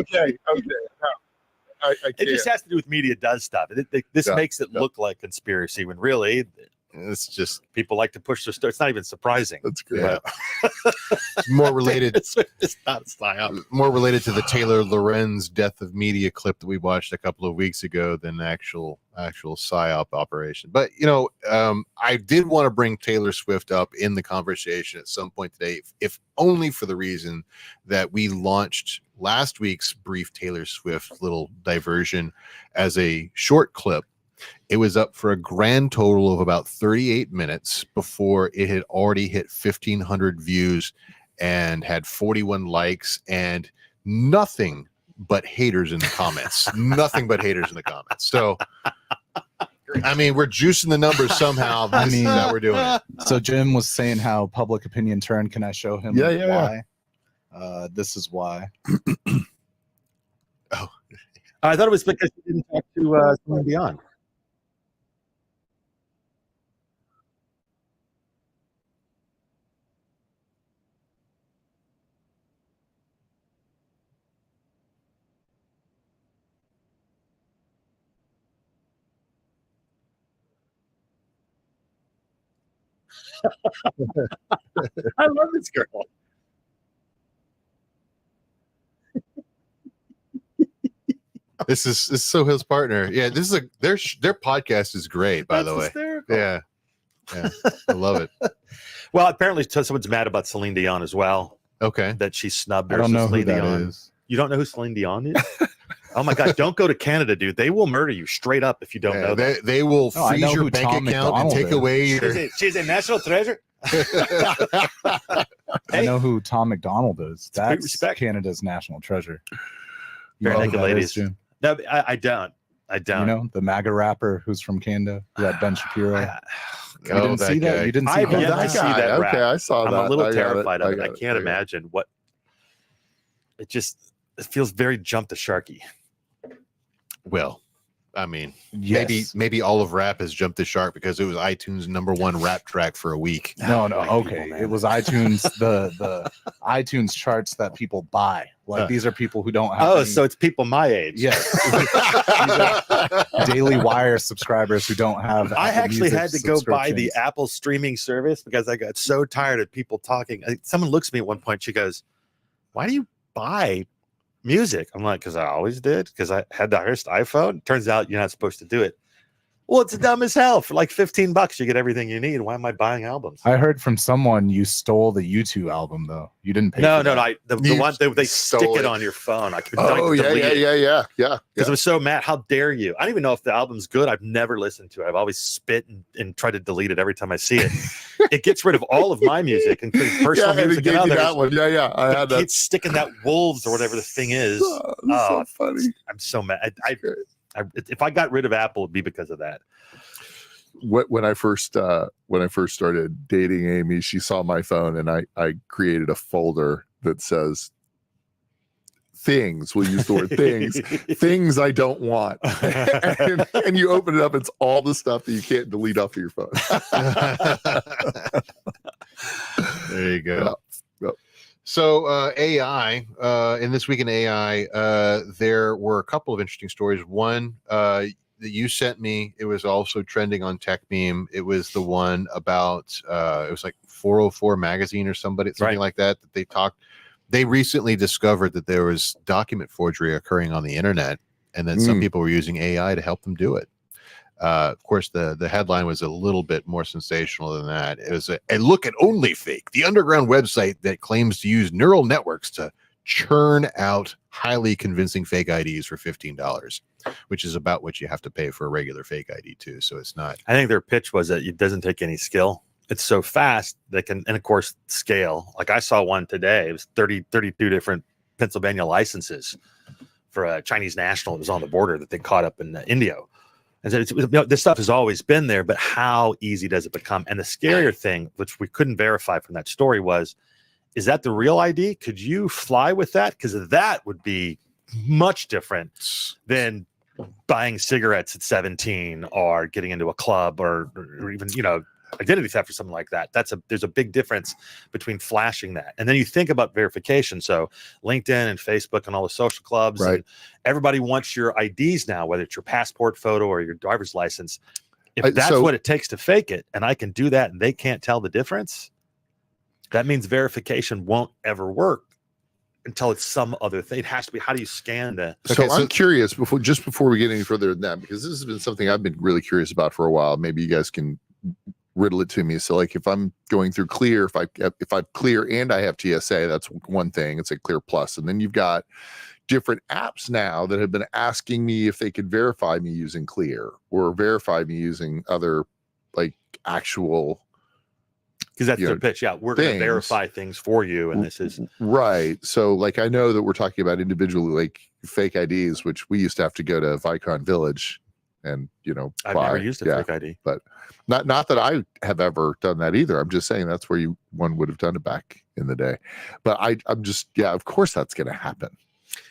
Okay. No, I It can't. just has to do with media does stuff. This makes it look like conspiracy when really It's just people like to push their story. It's not even surprising. That's great. yeah. It's more related. It's not a psyop. More related to the Taylor Lorenz death of media clip that we watched a couple of weeks ago than actual psyop operation. But I did want to bring Taylor Swift up in the conversation at some point today, if only for the reason that we launched last week's brief Taylor Swift little diversion as a short clip. It was up for a grand total of about 38 minutes before it had already hit 1,500 views and had 41 likes and nothing but haters in the comments. Nothing but haters in the comments. So, I mean, we're juicing the numbers somehow. This is how we're doing it. So Jim was saying how public opinion turned. Can I show him Yeah. why? This is why. Oh, I thought it was because you didn't talk to Celine Dion. I love this girl. This is Sohail's partner. Yeah, this is their podcast is great, by the way. Hysterical. Yeah, I love it. Well, apparently someone's mad about Celine Dion as well. Okay, That she snubbed I her. don't know who Celine that Dion. is. You don't know who Celine Dion is? Oh my God! Don't go to Canada, dude. They will murder you straight up if you don't know that. they will Oh, I freeze know your who bank Tom account and McDonald take is. away your. She's a national treasure. I know who Tom McDonald is. great That's respect. Canada's national treasure. Bare know who naked that is, ladies. Jim? No, I don't. I don't. You know the MAGA rapper who's from Canada, who had Ben Shapiro. You Oh, didn't that see guy. that? You didn't see I've that? yet to that see guy. that rap. Okay, I saw I'm that. a little I got terrified of it. I got can't imagine what. It feels very jump the sharky. Well, I mean, Yes. maybe all of rap has jumped the shark because it was iTunes' #1 rap track for a week. No, White okay. people, man. It was iTunes, the iTunes charts that people buy. Like these are people who don't have. Oh, any- so it's people my age. yes, Daily Wire subscribers who don't have. I Apple actually Music had to go buy the subscriptions. Apple streaming service because I got so tired of people talking. Someone looks at me at one point. She goes, "Why do you buy music?" I'm like, "Because I always did. Because I had the first iPhone." Turns out you're not supposed to do it. Well, it's dumb as hell. For like $15, you get everything you need. Why am I buying albums? I heard from someone you stole the U2 album though. You didn't pay. No, for no, that. no. The You one they stick stole it it. on your phone. I could Oh yeah. Because I was so mad. How dare you? I don't even know if the album's good. I've never listened to it. I've always spit and try to delete it every time I see it. It gets rid of all of my music, including personal Yeah, and it music and gave you others. that one. Yeah. I But had it that. keeps sticking that wolves or whatever the thing is. Oh, that's so funny. I'm so mad. If I got rid of Apple, it'd be because of that. When I first started dating Amy, she saw my phone and I created a folder that says things. We'll use the word things I don't want. and you open it up, it's all the stuff that you can't delete off of your phone. There you go. Yeah. So AI, in This Week in AI, there were a couple of interesting stories. One that you sent me, it was also trending on Tech Meme. It was the one about, it was like 404 Magazine or something like that, that they talked. They recently discovered that there was document forgery occurring on the internet, and that some people were using AI to help them do it. Of course, the headline was a little bit more sensational than that. It was a look at OnlyFake, the underground website that claims to use neural networks to churn out highly convincing fake IDs for $15, which is about what you have to pay for a regular fake ID too. So it's not. I think their pitch was that it doesn't take any skill. It's so fast they can, and of course, scale. Like I saw one today. It was 32 different Pennsylvania licenses for a Chinese national that was on the border that they caught up in India. And so this stuff has always been there, but how easy does it become? And the scarier thing, which we couldn't verify from that story, was, is that the real ID? Could you fly with that? Because that would be much different than buying cigarettes at 17 or getting into a club or even, identity theft or something like that. There's a big difference between flashing that. And then you think about verification. So LinkedIn and Facebook and all the social clubs, right. And everybody wants your IDs now, whether it's your passport photo or your driver's license. If that's what it takes to fake it, and I can do that and they can't tell the difference, that means verification won't ever work until it's some other thing. It has to be, how do you scan the... So I'm curious, before we get any further than that, because this has been something I've been really curious about for a while. Maybe you guys can riddle it to me. So like if I'm going through Clear, if I Clear and I have TSA, that's one thing. It's a Clear Plus. And then you've got different apps now that have been asking me if they could verify me using Clear or verify me using other like actual, because that's their pitch. Yeah, we're going to verify things for you, and this is right. So like I know that we're talking about individually like fake IDs, which we used to have to go to Vicon Village and I've never used a fake ID, but not that I have ever done that either. I'm just saying that's where one would have done it back in the day. But I'm just of course that's going to happen.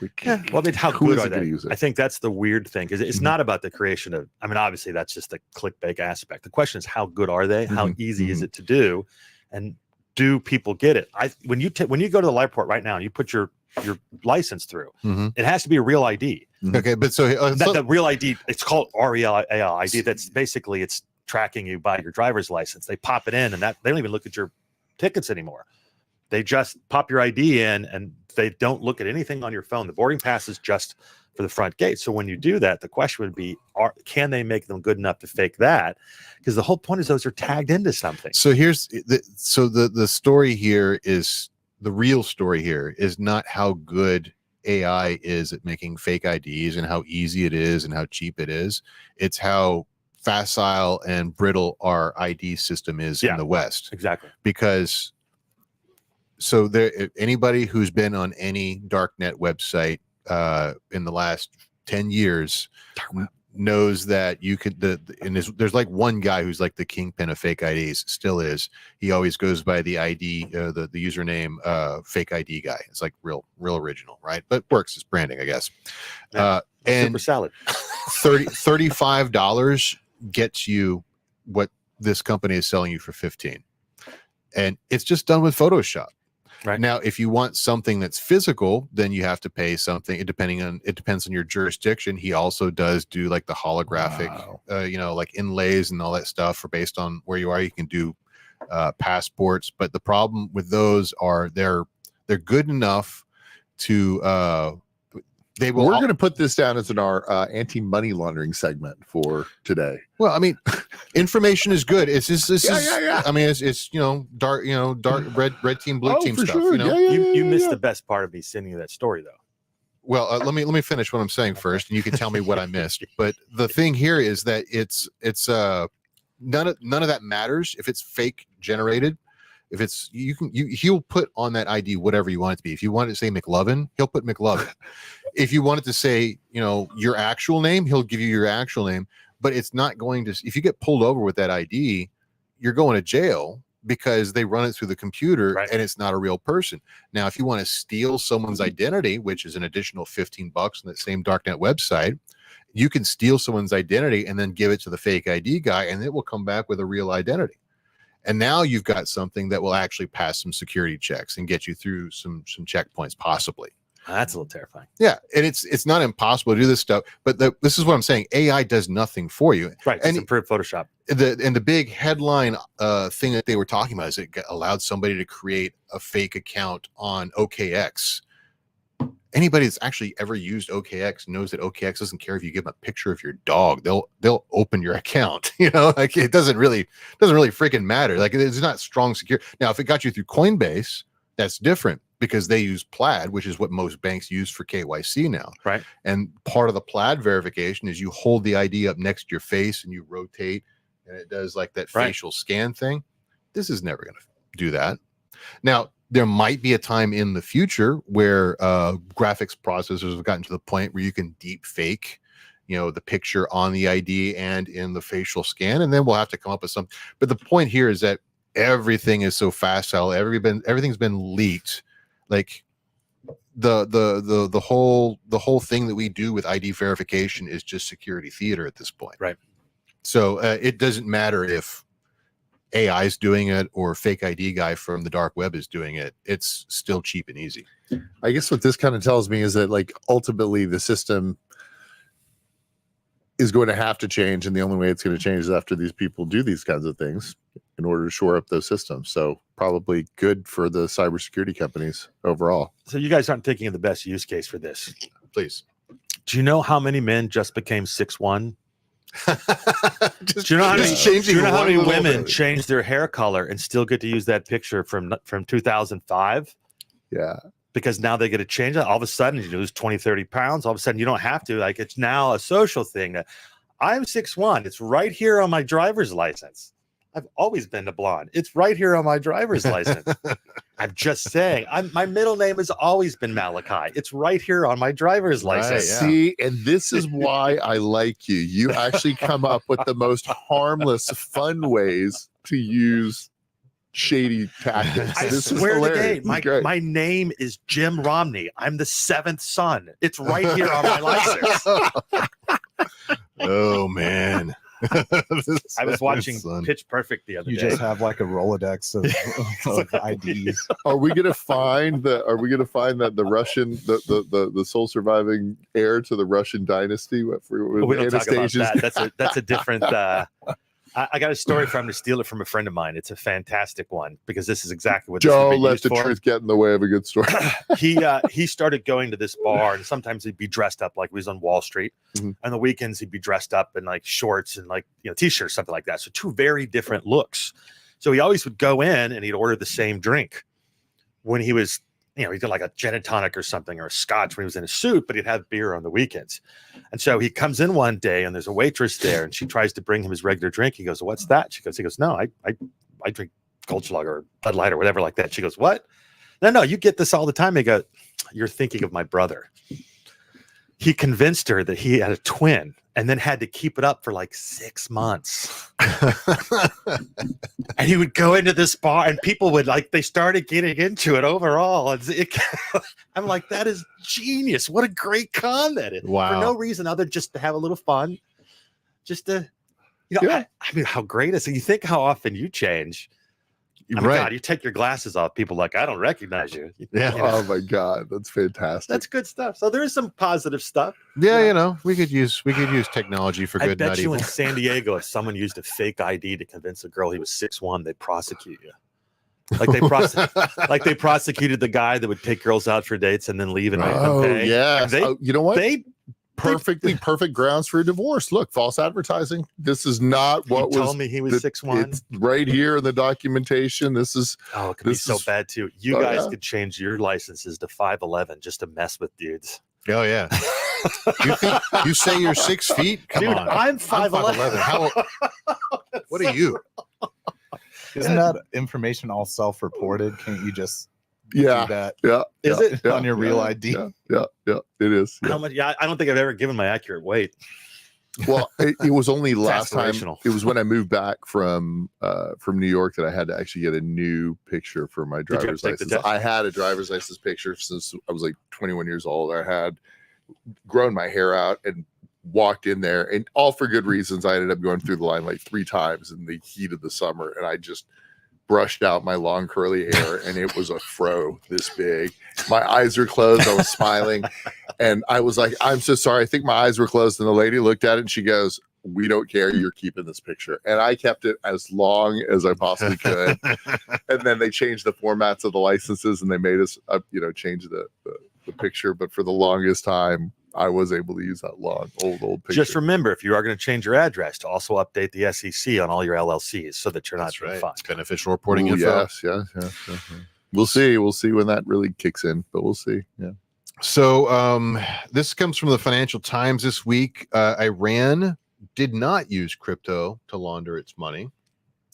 Well, I mean, how good are they? I think that's the weird thing, because it's not about the creation of. I mean, obviously that's just the clickbait aspect. The question is, how good are they? How easy is it to do? And do people get it? When you go to the Lightport right now and you put your license through, it has to be a real ID. Okay, but so the real ID, it's called REAL ID. That's basically it's tracking you by your driver's license. They pop it in, and that they don't even look at your tickets anymore. They just pop your ID in, and they don't look at anything on your phone. The boarding pass is just for the front gate. So when you do that, the question would be, can they make them good enough to fake that? Because the whole point is those are tagged into something. So the story here is, the real story here is not how good AI is at making fake IDs and how easy it is and how cheap it is. It's how facile and brittle our ID system is in the West. Exactly. Because anybody who's been on any darknet website in the last 10 years knows that you could there's like one guy who's like the kingpin of fake IDs, still is. He always goes by the ID, the username fake ID guy. It's like real original, right? But works as branding, I guess. And super salad. $35 gets you what this company is selling you for 15, and it's just done with Photoshop. Right now, if you want something that's physical, then you have to pay something. It depends on your jurisdiction. He also does do like the holographic, like inlays and all that stuff for based on where you are. You can do passports, but the problem with those are they're good enough to we're going to put this down as our anti-money laundering segment for today. Well, I mean, information is good. It's just I mean, it's dark red team, blue team stuff. Sure. You missed the best part of me sending you that story, though. Well, let me finish what I'm saying first, and you can tell me what I missed. But the thing here is that it's none of that matters if it's fake generated. If it's he'll put on that ID whatever you want it to be. If you want it to say McLovin, he'll put McLovin. If you want it to say, your actual name, he'll give you your actual name. But it's not going to. If you get pulled over with that ID, you're going to jail because they run it through the computer and it's not a real person. Now, if you want to steal someone's identity, which is an additional $15 on that same darknet website, you can steal someone's identity and then give it to the fake ID guy, and it will come back with a real identity. And now you've got something that will actually pass some security checks and get you through some checkpoints, possibly. That's a little terrifying. Yeah, and it's not impossible to do this stuff, but this is what I'm saying. AI does nothing for you. Right. And It's improved Photoshop. the big headline thing that they were talking about is it allowed somebody to create a fake account on OKX. Anybody that's actually ever used OKX knows that OKX doesn't care if you give them a picture of your dog. They'll open your account. Like it doesn't really freaking matter. Like it's not strong secure. Now, if it got you through Coinbase, that's different because they use Plaid, which is what most banks use for KYC now. Right. And part of the Plaid verification is you hold the ID up next to your face and you rotate, and it does like that facial scan thing. This is never going to do that. Now, there might be a time in the future where graphics processors have gotten to the point where you can deep fake, the picture on the ID and in the facial scan, and then we'll have to come up with something. But the point here is that everything is so facile. Everything's been leaked. Like the whole thing that we do with ID verification is just security theater at this point. Right. So it doesn't matter if AI is doing it or fake ID guy from the dark web is doing it. It's still cheap and easy. I guess what this kind of tells me is that like ultimately the system is going to have to change, and the only way it's going to change is after these people do these kinds of things in order to shore up those systems. So probably good for the cybersecurity companies overall. So you guys aren't thinking of the best use case for this. Please. Do you know how many men just became 6'1"? Do you know how many women changed their hair color and still get to use that picture from 2005? Yeah. Because now they get to change it. All of a sudden, you lose 20, 30 pounds. All of a sudden, you don't have to. Like, it's now a social thing. I'm 6'1". It's right here on my driver's license. I've always been a blonde. It's right here on my driver's license. I'm just saying. My middle name has always been Malachi. It's right here on my driver's license. Yeah. See, and this is why I like you. You actually come up with the most harmless, fun ways to use shady tactics. I This is swear to hilarious. God, my name is Jim Romney. I'm the 7th son. It's right here on my license. Oh man. I was watching Son. Pitch Perfect the other You day. just have like a Rolodex of IDs. Are we gonna find that the Russian the sole surviving heir to the Russian dynasty? But we don't talk about Anastasia's- that. That's a different. I got a story from him to steal it from a friend of mine. It's a fantastic one because this is exactly what Joe this let used the for. truth get in the way of a good story. He started going to this bar, and sometimes he'd be dressed up like he was on Wall Street. Mhm. On the weekends, he'd be dressed up in like shorts and like t-shirts, something like that. So two very different looks. So he always would go in and he'd order the same drink. When he was, he did like a gin and tonic or something or a scotch when he was in a suit, but he'd have beer on the weekends. And so he comes in one day and there's a waitress there and she tries to bring him his regular drink. He goes, "What's that?" He goes, "No, I drink Goldschlager or Bud Light or whatever like that." She goes, "What? No, you get this all the time." He goes, "You're thinking of my brother." He convinced her that he had a twin and then had to keep it up for like 6 months. And he would go into this bar and people would they started getting into it overall. I'm like, that is genius. What a great con that is. Wow. For no reason other just to have a little fun. Just to, Yeah. I mean, how great is it? You think how often you change. I mean, Right. God, you take your glasses off, people like, "I don't recognize you." Yeah. Oh my God, that's fantastic. That's good stuff. So there is some positive stuff. Yeah, we could use technology for I good, bet not you evil. in San Diego, if someone used a fake ID to convince a girl he was 6'1", they'd prosecute you. Like they prosecuted the guy that would take girls out for dates and then leave and make them Oh pay. yeah. They- You know what? They Perfect grounds for a divorce. Look, false advertising. This is not what he was. told me he was 6'1". It's right here in the documentation. This is. Oh, it could be this so is- bad too. You Oh, guys yeah. could change your licenses to 5'11" just to mess with dudes. Oh yeah. You say you're 6 feet? Come Dude, on. I'm 5'11". How? What are you? Isn't that information all self-reported? Can't you just Yeah. do that Yeah. Is yeah, it? yeah, on your real yeah, ID? Yeah. It is. How much? Yeah, I don't think I've ever given my accurate weight. Well, it was only last time. aspirational. It was when I moved back from New York that I had to actually get a new picture for my you have to driver's take the license. test? I had a driver's license picture since I was like 21 years old. I had grown my hair out and walked in there, and all for good reasons. I ended up going through the line like 3 times in the heat of the summer, and I just brushed out my long curly hair, and it was a fro this big. My eyes were closed. I was smiling, and I was like, "I'm so sorry. I think my eyes were closed." And the lady looked at it, and she goes, "We don't care. You're keeping this picture." And I kept it as long as I possibly could. And then they changed the formats of the licenses, and they made us, change the picture. But for the longest time, I was able to use that long old picture. Just remember, if you are going to change your address, to also update the SEC on all your LLCs so that you're not being fined. It's beneficial reporting Ooh, info. Yes. We'll see when that really kicks in, but we'll see. Yeah. So this comes from the Financial Times this week. Iran did not use crypto to launder its money.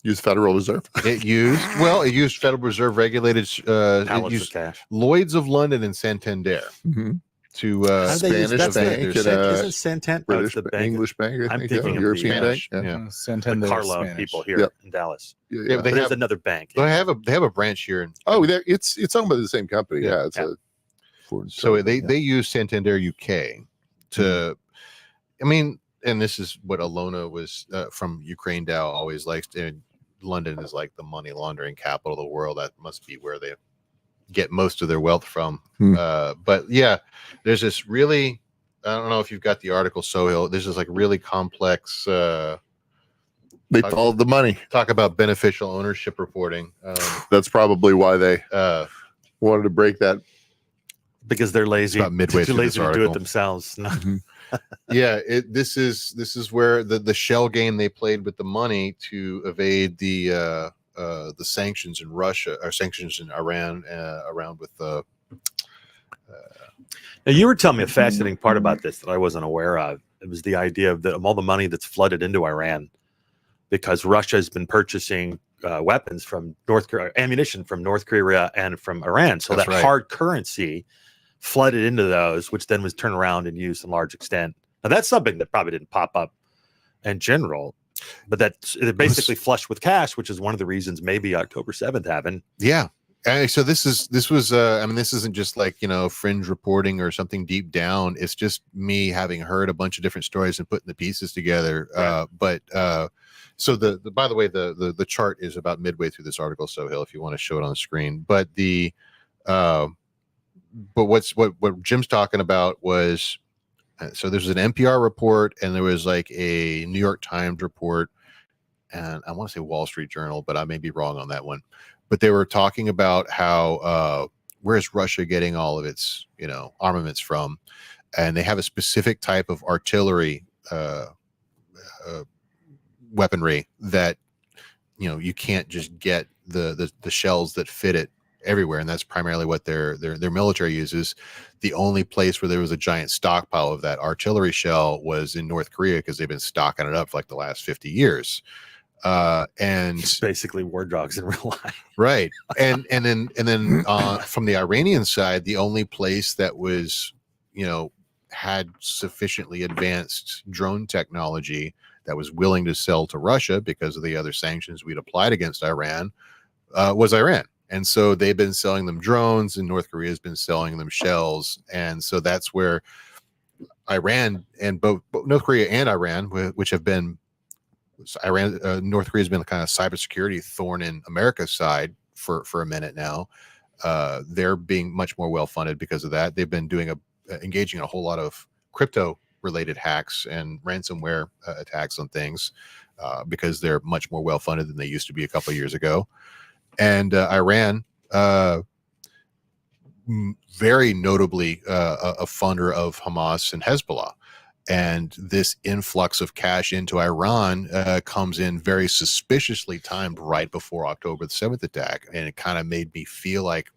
Use Federal Reserve. It used Federal Reserve regulated Pallets of cash. Lloyds of London and Santander to How do they use Spanish that? bank and Isn't Santander British the bank? English bank. I I'm think, thinking of European Spanish. bank. Yeah. Santander The Carlo Spanish. people here Yep. in Dallas. Yeah, Yeah. but they There's have another bank. they have a branch here in It's owned by the same company. Yeah. Yeah, it's a foreign so company, they use Santander UK to I mean, and this is what Alona was from Ukraine Dow always likes. And London is like the money laundering capital of the world. That must be where they get most of their wealth from. But yeah, there's this really, I don't know if you've got the article, Sohail. This is like really complex. They followed the money. Talk about beneficial ownership reporting. That's probably why they wanted to break that. Because they're lazy. about midway Too through lazy this to do it article. themselves. Yeah, this is where the shell game they played with the money to evade the sanctions in Russia or sanctions in Iran around with the. Now, you were telling me a fascinating part about this that I wasn't aware of. It was the idea of all the money that's flooded into Iran because Russia has been purchasing weapons from North Korea, ammunition from North Korea and from Iran. So That's that right. hard currency flooded into those, which then was turned around and used in large extent. Now, that's something that probably didn't pop up in general, but that's basically flushed with cash, which is one of the reasons maybe October 7th happened. Yeah. So this was I mean, this isn't just like, fringe reporting or something deep down. It's just me having heard a bunch of different stories and putting the pieces together. Right. So by the way, the chart is about midway through this article, Sohail, if you want to show it on the screen. But what Jim's talking about was, so there's an NPR report and there was like a New York Times report and I want to say Wall Street Journal, but I may be wrong on that one. But they were talking about how where is Russia getting all of its armaments from, and they have a specific type of artillery weaponry that you can't just get the shells that fit it everywhere, and that's primarily what their military uses. The only place where there was a giant stockpile of that artillery shell was in North Korea because they've been stocking it up for like the last 50 years. And It's basically war dogs in real life. right. And then from the Iranian side, the only place that was, had sufficiently advanced drone technology that was willing to sell to Russia because of the other sanctions we'd applied against Iran was Iran. And so they've been selling them drones and North Korea has been selling them shells. And so that's where Iran and both North Korea and Iran, which have been North Korea has been the kind of cybersecurity thorn in America's side for a minute now. They're being much more well funded because of that. They've been engaging in a whole lot of crypto related hacks and ransomware attacks on things because they're much more well funded than they used to be a couple of years ago. And Iran, very notably a funder of Hamas and Hezbollah. And this influx of cash into Iran comes in very suspiciously timed right before October the 7th attack. And it kind of made me feel like,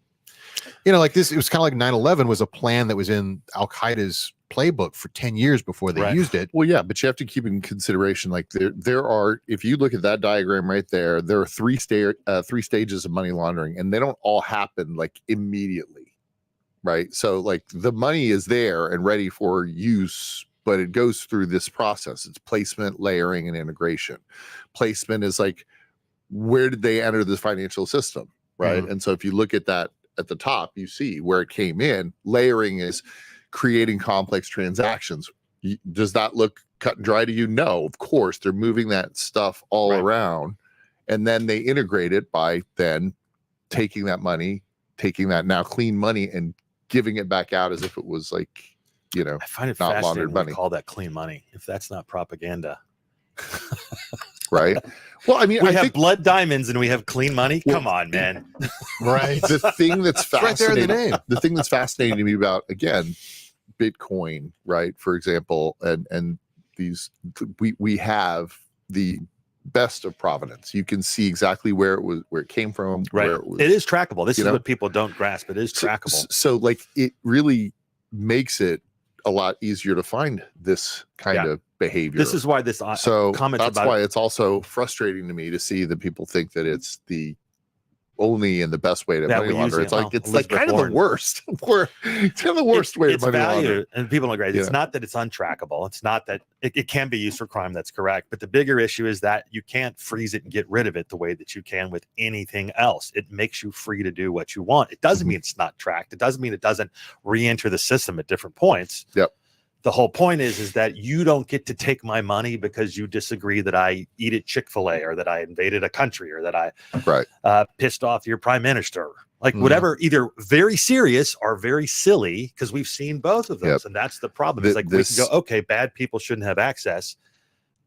like this, it was kind of like 9/11 was a plan that was in Al-Qaeda's playbook for 10 years before they used it. Well, yeah, but you have to keep in consideration, like there are, if you look at that diagram right there, there are three stages of money laundering, and they don't all happen like immediately, right? So like the money is there and ready for use, but it goes through this process. It's placement, layering, and integration. Placement is like, where did they enter the financial system, right? Mm-hmm. And so if you look at that at the top, you see where it came in. Layering is creating complex transactions. Does that look cut and dry to you? No, of course. They're moving that stuff all around. And then they integrate it by then taking that money, taking that now clean money and giving it back out as if it was like, I find it not fascinating laundered we money. call that clean money. If that's not propaganda. Right. Well, I mean, We I have think blood diamonds and we have clean money. Well, Come on, man. Right. the thing that's Right there in the fascinating, name. the thing that's fascinating to me about, again, Bitcoin, right? For example, and these, we have the best of provenance. You can see exactly where it came from, Right. where it was. It is trackable. This you is know? what people don't grasp. It is trackable. So like it really makes it a lot easier to find this kind of behavior. This is why this so comments that's about why it's also frustrating to me to see that people think that it's the only and the best way to that money we use launder. it. It's like Oh, it's like Elizabeth kind of Warren. the worst. It's kind of the worst way to It's money value, launder. and people don't agree. It's Yeah. not that it's untrackable. It's not that it can be used for crime. That's correct. But the bigger issue is that you can't freeze it and get rid of it the way that you can with anything else. It makes you free to do what you want. It doesn't Mhm. mean it's not tracked. It doesn't mean it doesn't re-enter the system at different points. Yep. The whole point is that you don't get to take my money because you disagree that I eat at Chick-fil-A or that I invaded a country or that I Right. pissed off your prime minister. Like Mhm. whatever, either very serious or very silly, because we've seen both of those. Yep. And that's the problem. It's like we This- can go, okay, bad people shouldn't have access.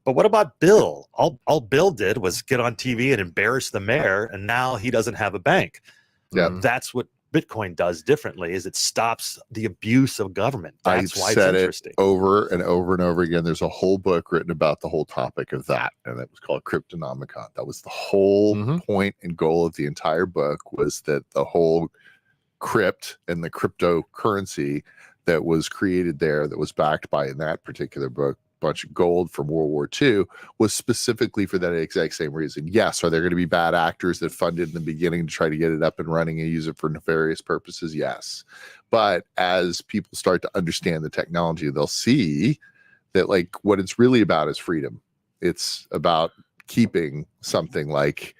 But what about Bill? All Bill did was get on TV and embarrass the mayor, and now he doesn't have a bank. Yeah. That's what Bitcoin does differently, is it stops the abuse of government. That's I've why said it's it interesting. over and over and over again. There's a whole book written about the whole topic of that, and it was called Cryptonomicon. That was the whole Mhm. point and goal of the entire book, was that the whole crypt and the cryptocurrency that was created there, that was backed by, in that particular book, bunch of gold from World War II, was specifically for that exact same reason. Yes, are there going to be bad actors that funded in the beginning to try to get it up and running and use it for nefarious purposes? Yes. But as people start to understand the technology, they'll see that like what it's really about is freedom. It's about keeping something like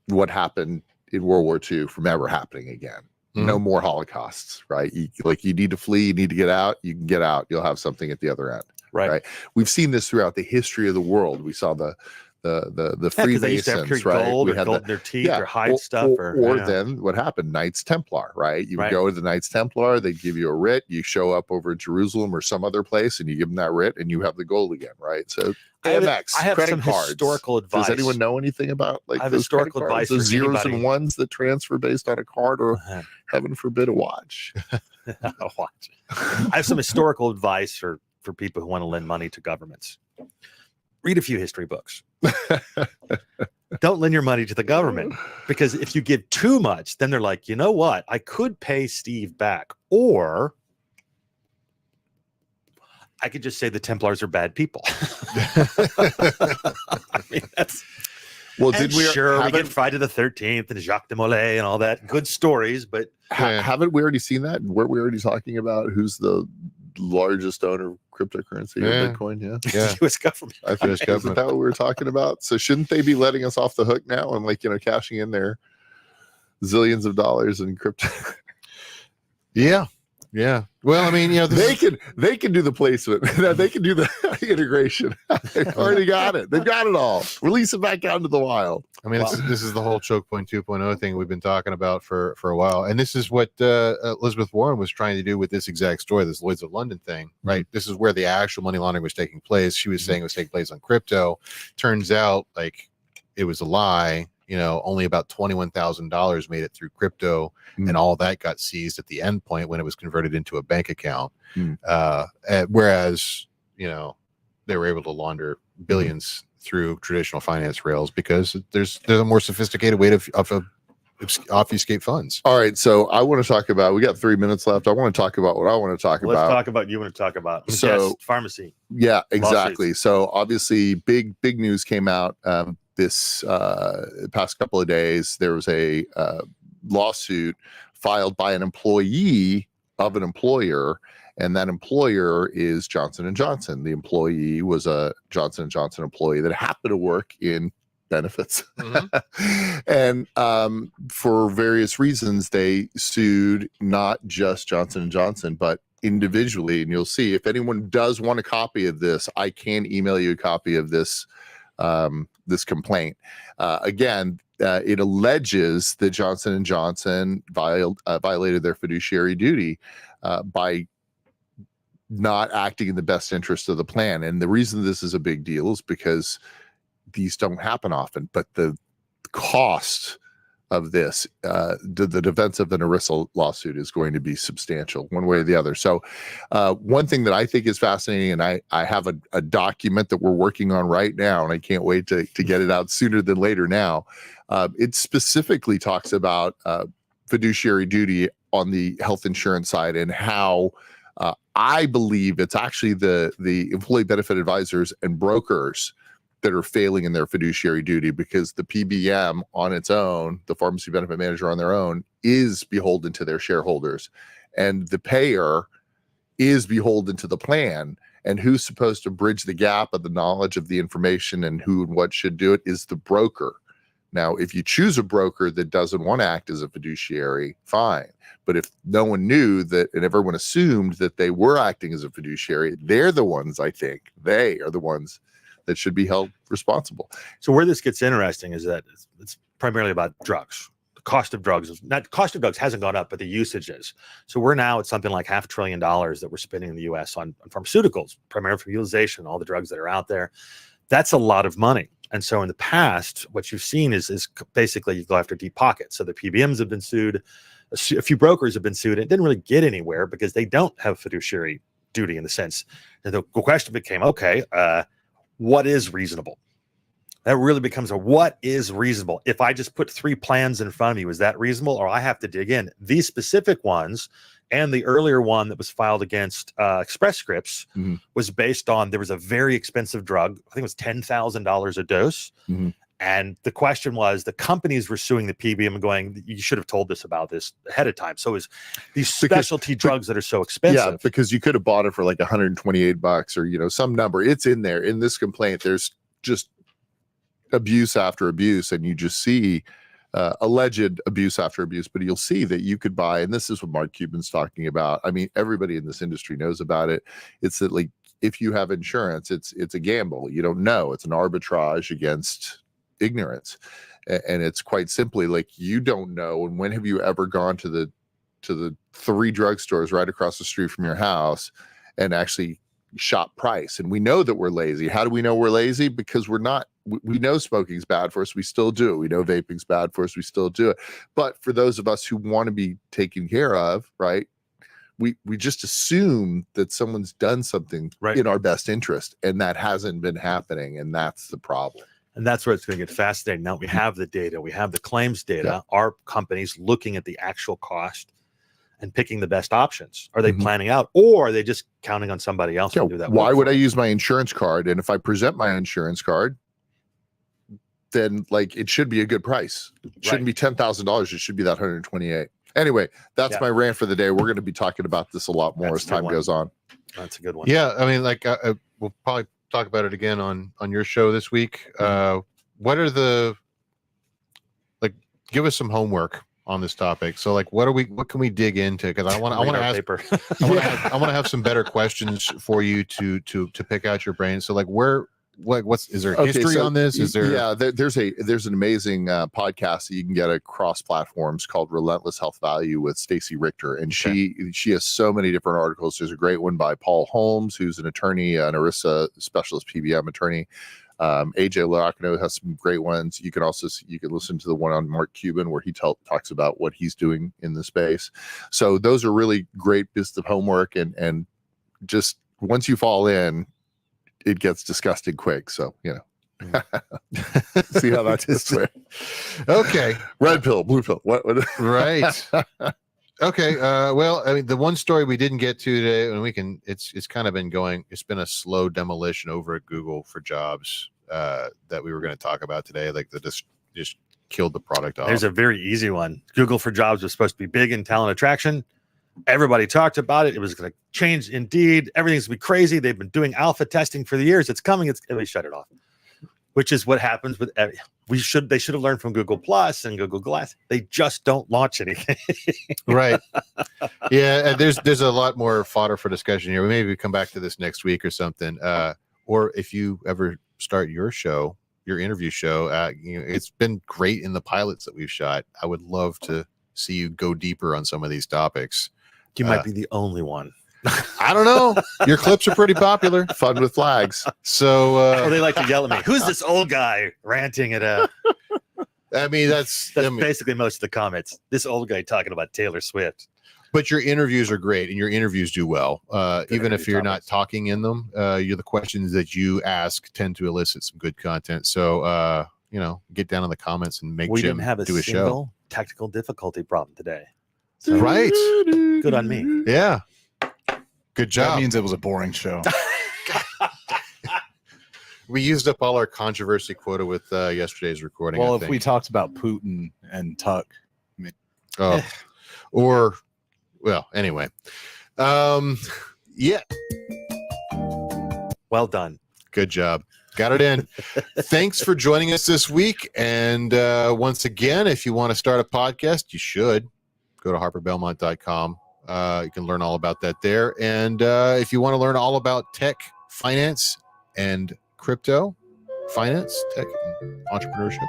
what happened in World War II from ever happening again. No more Holocausts, right? You need to flee, you need to get out, you can get out, you'll have something at the other end. Right. We've seen this throughout the history of the world. We saw the Because they used to have Freemasons, right? gold We or had gold in their teeth or hide or, stuff. or then what happened? Knights Templar, right? You would Right. go to the Knights Templar, they'd give you a writ, you show up over at Jerusalem or some other place, and you give them that writ, and you have the gold again, right? So I have AMX, some credit cards. historical advice. Does anyone know anything about like I have those historical credit cards, advice those for zeros anybody. and ones that transfer based on a card, or heaven forbid a watch? Watch. I have some historical advice for people who want to lend money to governments. Read a few history books. Don't lend your money to the government, because if you give too much, then they're like, you know what? I could pay Steve back, or I could just say the Templars are bad people. I mean, that's Well, and did we sure we haven't, get Friday the 13th and Jacques de Molay and all that good stories, but haven't we already seen that? Weren't we already talking about who's the largest owner of cryptocurrency or Yeah. Bitcoin? Yeah. Yeah. the U.S. government. I think isn't that what we were talking about? So shouldn't they be letting us off the hook now and like, cashing in their zillions of dollars in crypto? Yeah. Yeah. Well, I mean, they can do the placement. They can do the integration. They've already got it. They've got it all. Release it back out into the wild. I mean, this is the whole Chokepoint 2.0 thing we've been talking about for a while. And this is what Elizabeth Warren was trying to do with this exact story, this Lloyds of London thing, right? This is where the actual money laundering was taking place. She was saying it was taking place on crypto. Turns out, like, it was a lie. Only about $21,000 made it through crypto, and all that got seized at the end point when it was converted into a bank account. Whereas, they were able to launder billions through traditional finance rails because there's a more sophisticated way of obfuscate funds. All right. So I want to talk about, we got 3 minutes left. I want to talk about what I want to talk Let's about. talk about you want to talk about. So- Yes, pharmacy. Yeah, exactly. Lawsuits. So obviously big news came out this past couple of days. There was a lawsuit filed by an employee of an employer, and that employer is Johnson & Johnson. The employee was a Johnson & Johnson employee that happened to work in benefits. And for various reasons, they sued not just Johnson & Johnson, but individually. And you'll see, if anyone does want a copy of this, I can email you a copy of this this complaint. Again, it alleges that Johnson & Johnson violated their fiduciary duty by not acting in the best interest of the plan. And the reason this is a big deal is because these don't happen often, but the cost of this, the defense of an ERISA lawsuit is going to be substantial one way or the other. So one thing that I think is fascinating, and I have a document that we're working on right now, and I can't wait to get it out sooner than later now. It specifically talks about fiduciary duty on the health insurance side, and how I believe it's actually the employee benefit advisors and brokers that are failing in their fiduciary duty, because the PBM on its own, the pharmacy benefit manager on their own, is beholden to their shareholders, and the payer is beholden to the plan. And who's supposed to bridge the gap of the knowledge of the information and who and what should do it is the broker. Now, if you choose a broker that doesn't want to act as a fiduciary, fine. But if no one knew that, and everyone assumed that they were acting as a fiduciary, they're the ones, I think, they are the ones that should be held responsible. So where this gets interesting is that it's primarily about drugs. The cost of drugs hasn't gone up, but the usage is. So we're now at something like $500 billion that we're spending in the U.S. on pharmaceuticals, primarily for utilization, all the drugs that are out there. That's a lot of money. And so in the past, what you've seen is basically you go after deep pockets. So the PBMs have been sued, a few brokers have been sued. It didn't really get anywhere because they don't have fiduciary duty in the sense. And the question became, okay, what is reasonable? That really becomes what is reasonable? If I just put 3 plans in front of you, is that reasonable? Or I have to dig in. These specific ones and the earlier one that was filed against Express Scripts was based on, there was a very expensive drug. I think it was $10,000 a dose. And the question was, the companies were suing the PBM and going, you should have told us about this ahead of time. So it was these specialty drugs that are so expensive. Yeah, because you could have bought it for like $128 or, some number. It's in there. In this complaint, there's just abuse after abuse, and you just see alleged abuse after abuse, but you'll see that you could buy, and this is what Mark Cuban's talking about. I mean, everybody in this industry knows about it. It's that, like, if you have insurance, it's a gamble. You don't know. It's an arbitrage against ignorance. And it's quite simply like, you don't know. And when have you ever gone to the 3 drugstores right across the street from your house and actually shop price? And we know that we're lazy. How do we know we're lazy? Because we know smoking's bad for us. We still do it. We know vaping's bad for us. We still do it. But for those of us who want to be taken care of, right, we just assume that someone's done something in our best interest, and that hasn't been happening. And that's the problem. And that's where it's going to get fascinating. Now we have the data, we have the claims data. Yeah. Are companies looking at the actual cost and picking the best options? Are they planning out, or are they just counting on somebody else to do that? Why would I use my insurance card? And if I present my insurance card, then like it should be a good price. It shouldn't be $10,000. It should be that $128. Anyway, that's my rant for the day. We're going to be talking about this a lot more as time goes on. That's a good one. Yeah, I mean, like we'll probably talk about it again on your show this week. What are give us some homework on this topic. So like, what can we dig into? Because I want to ask paper. I want to have some better questions for you to pick out your brain. So like, is there history on this? Is there? Yeah, there's an amazing podcast that you can get across platforms called Relentless Health Value with Stacy Richter, and she has so many different articles. There's a great one by Paul Holmes, who's an attorney, an ERISA specialist PBM attorney. AJ Loacano has some great ones. You can listen to the one on Mark Cuban where he talks about what he's doing in the space. So those are really great bits of homework, and just once you fall in, it gets disgusting quick. So, see how that is. Okay. Red pill, blue pill. What? Right. Okay. Well, I mean, the one story we didn't get to today, and it's kind of been going, it's been a slow demolition over at Google for jobs that we were going to talk about today. Like just killed the product off. There's a very easy one. Google for Jobs was supposed to be big in talent attraction. Everybody talked about it. It was going to change. Indeed, everything's going to be crazy. They've been doing alpha testing for the years. It's coming. They shut it off, which is what happens with. They should have learned from Google Plus and Google Glass. They just don't launch anything. Right. Yeah. And there's a lot more fodder for discussion here. Maybe we come back to this next week or something. Or if you ever start your show your interview show. It's been great in the pilots that we've shot. I would love to see you go deeper on some of these topics. You might be the only one. I don't know. Your clips are pretty popular. Fun with flags. So Oh, they like to yell at me. Who's this old guy ranting at a? I mean, that's Basically most of the comments. This old guy talking about Taylor Swift. but your interviews are great, and your interviews do well. Even if you're not talking in them, the questions that you ask tend to elicit some good content. So get down in the comments and make We Jim didn't have a do a show. single technical difficulty problem today. So Right? good on me. Yeah. Good job. That means it was a boring show. We used up all our controversy quota with yesterday's recording. Well, I if think. we talked about Putin and Tuck, Anyway. Yeah. Well done. Good job. Got it in. Thanks for joining us this week. And once again, if you want to start a podcast, you should go to harperbelmont.com. You can learn all about that there. And if you want to learn all about tech, finance, and crypto, finance, tech, and entrepreneurship,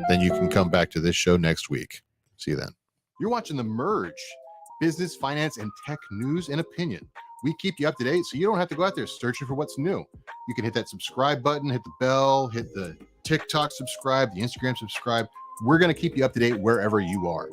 then you can come back to this show next week. See you then. You're watching The Merge, business, finance, and tech news and opinion. We keep you up to date so you don't have to go out there searching for what's new. You can hit that subscribe button, hit the bell, hit the TikTok subscribe, the Instagram subscribe. We're going to keep you up to date wherever you are.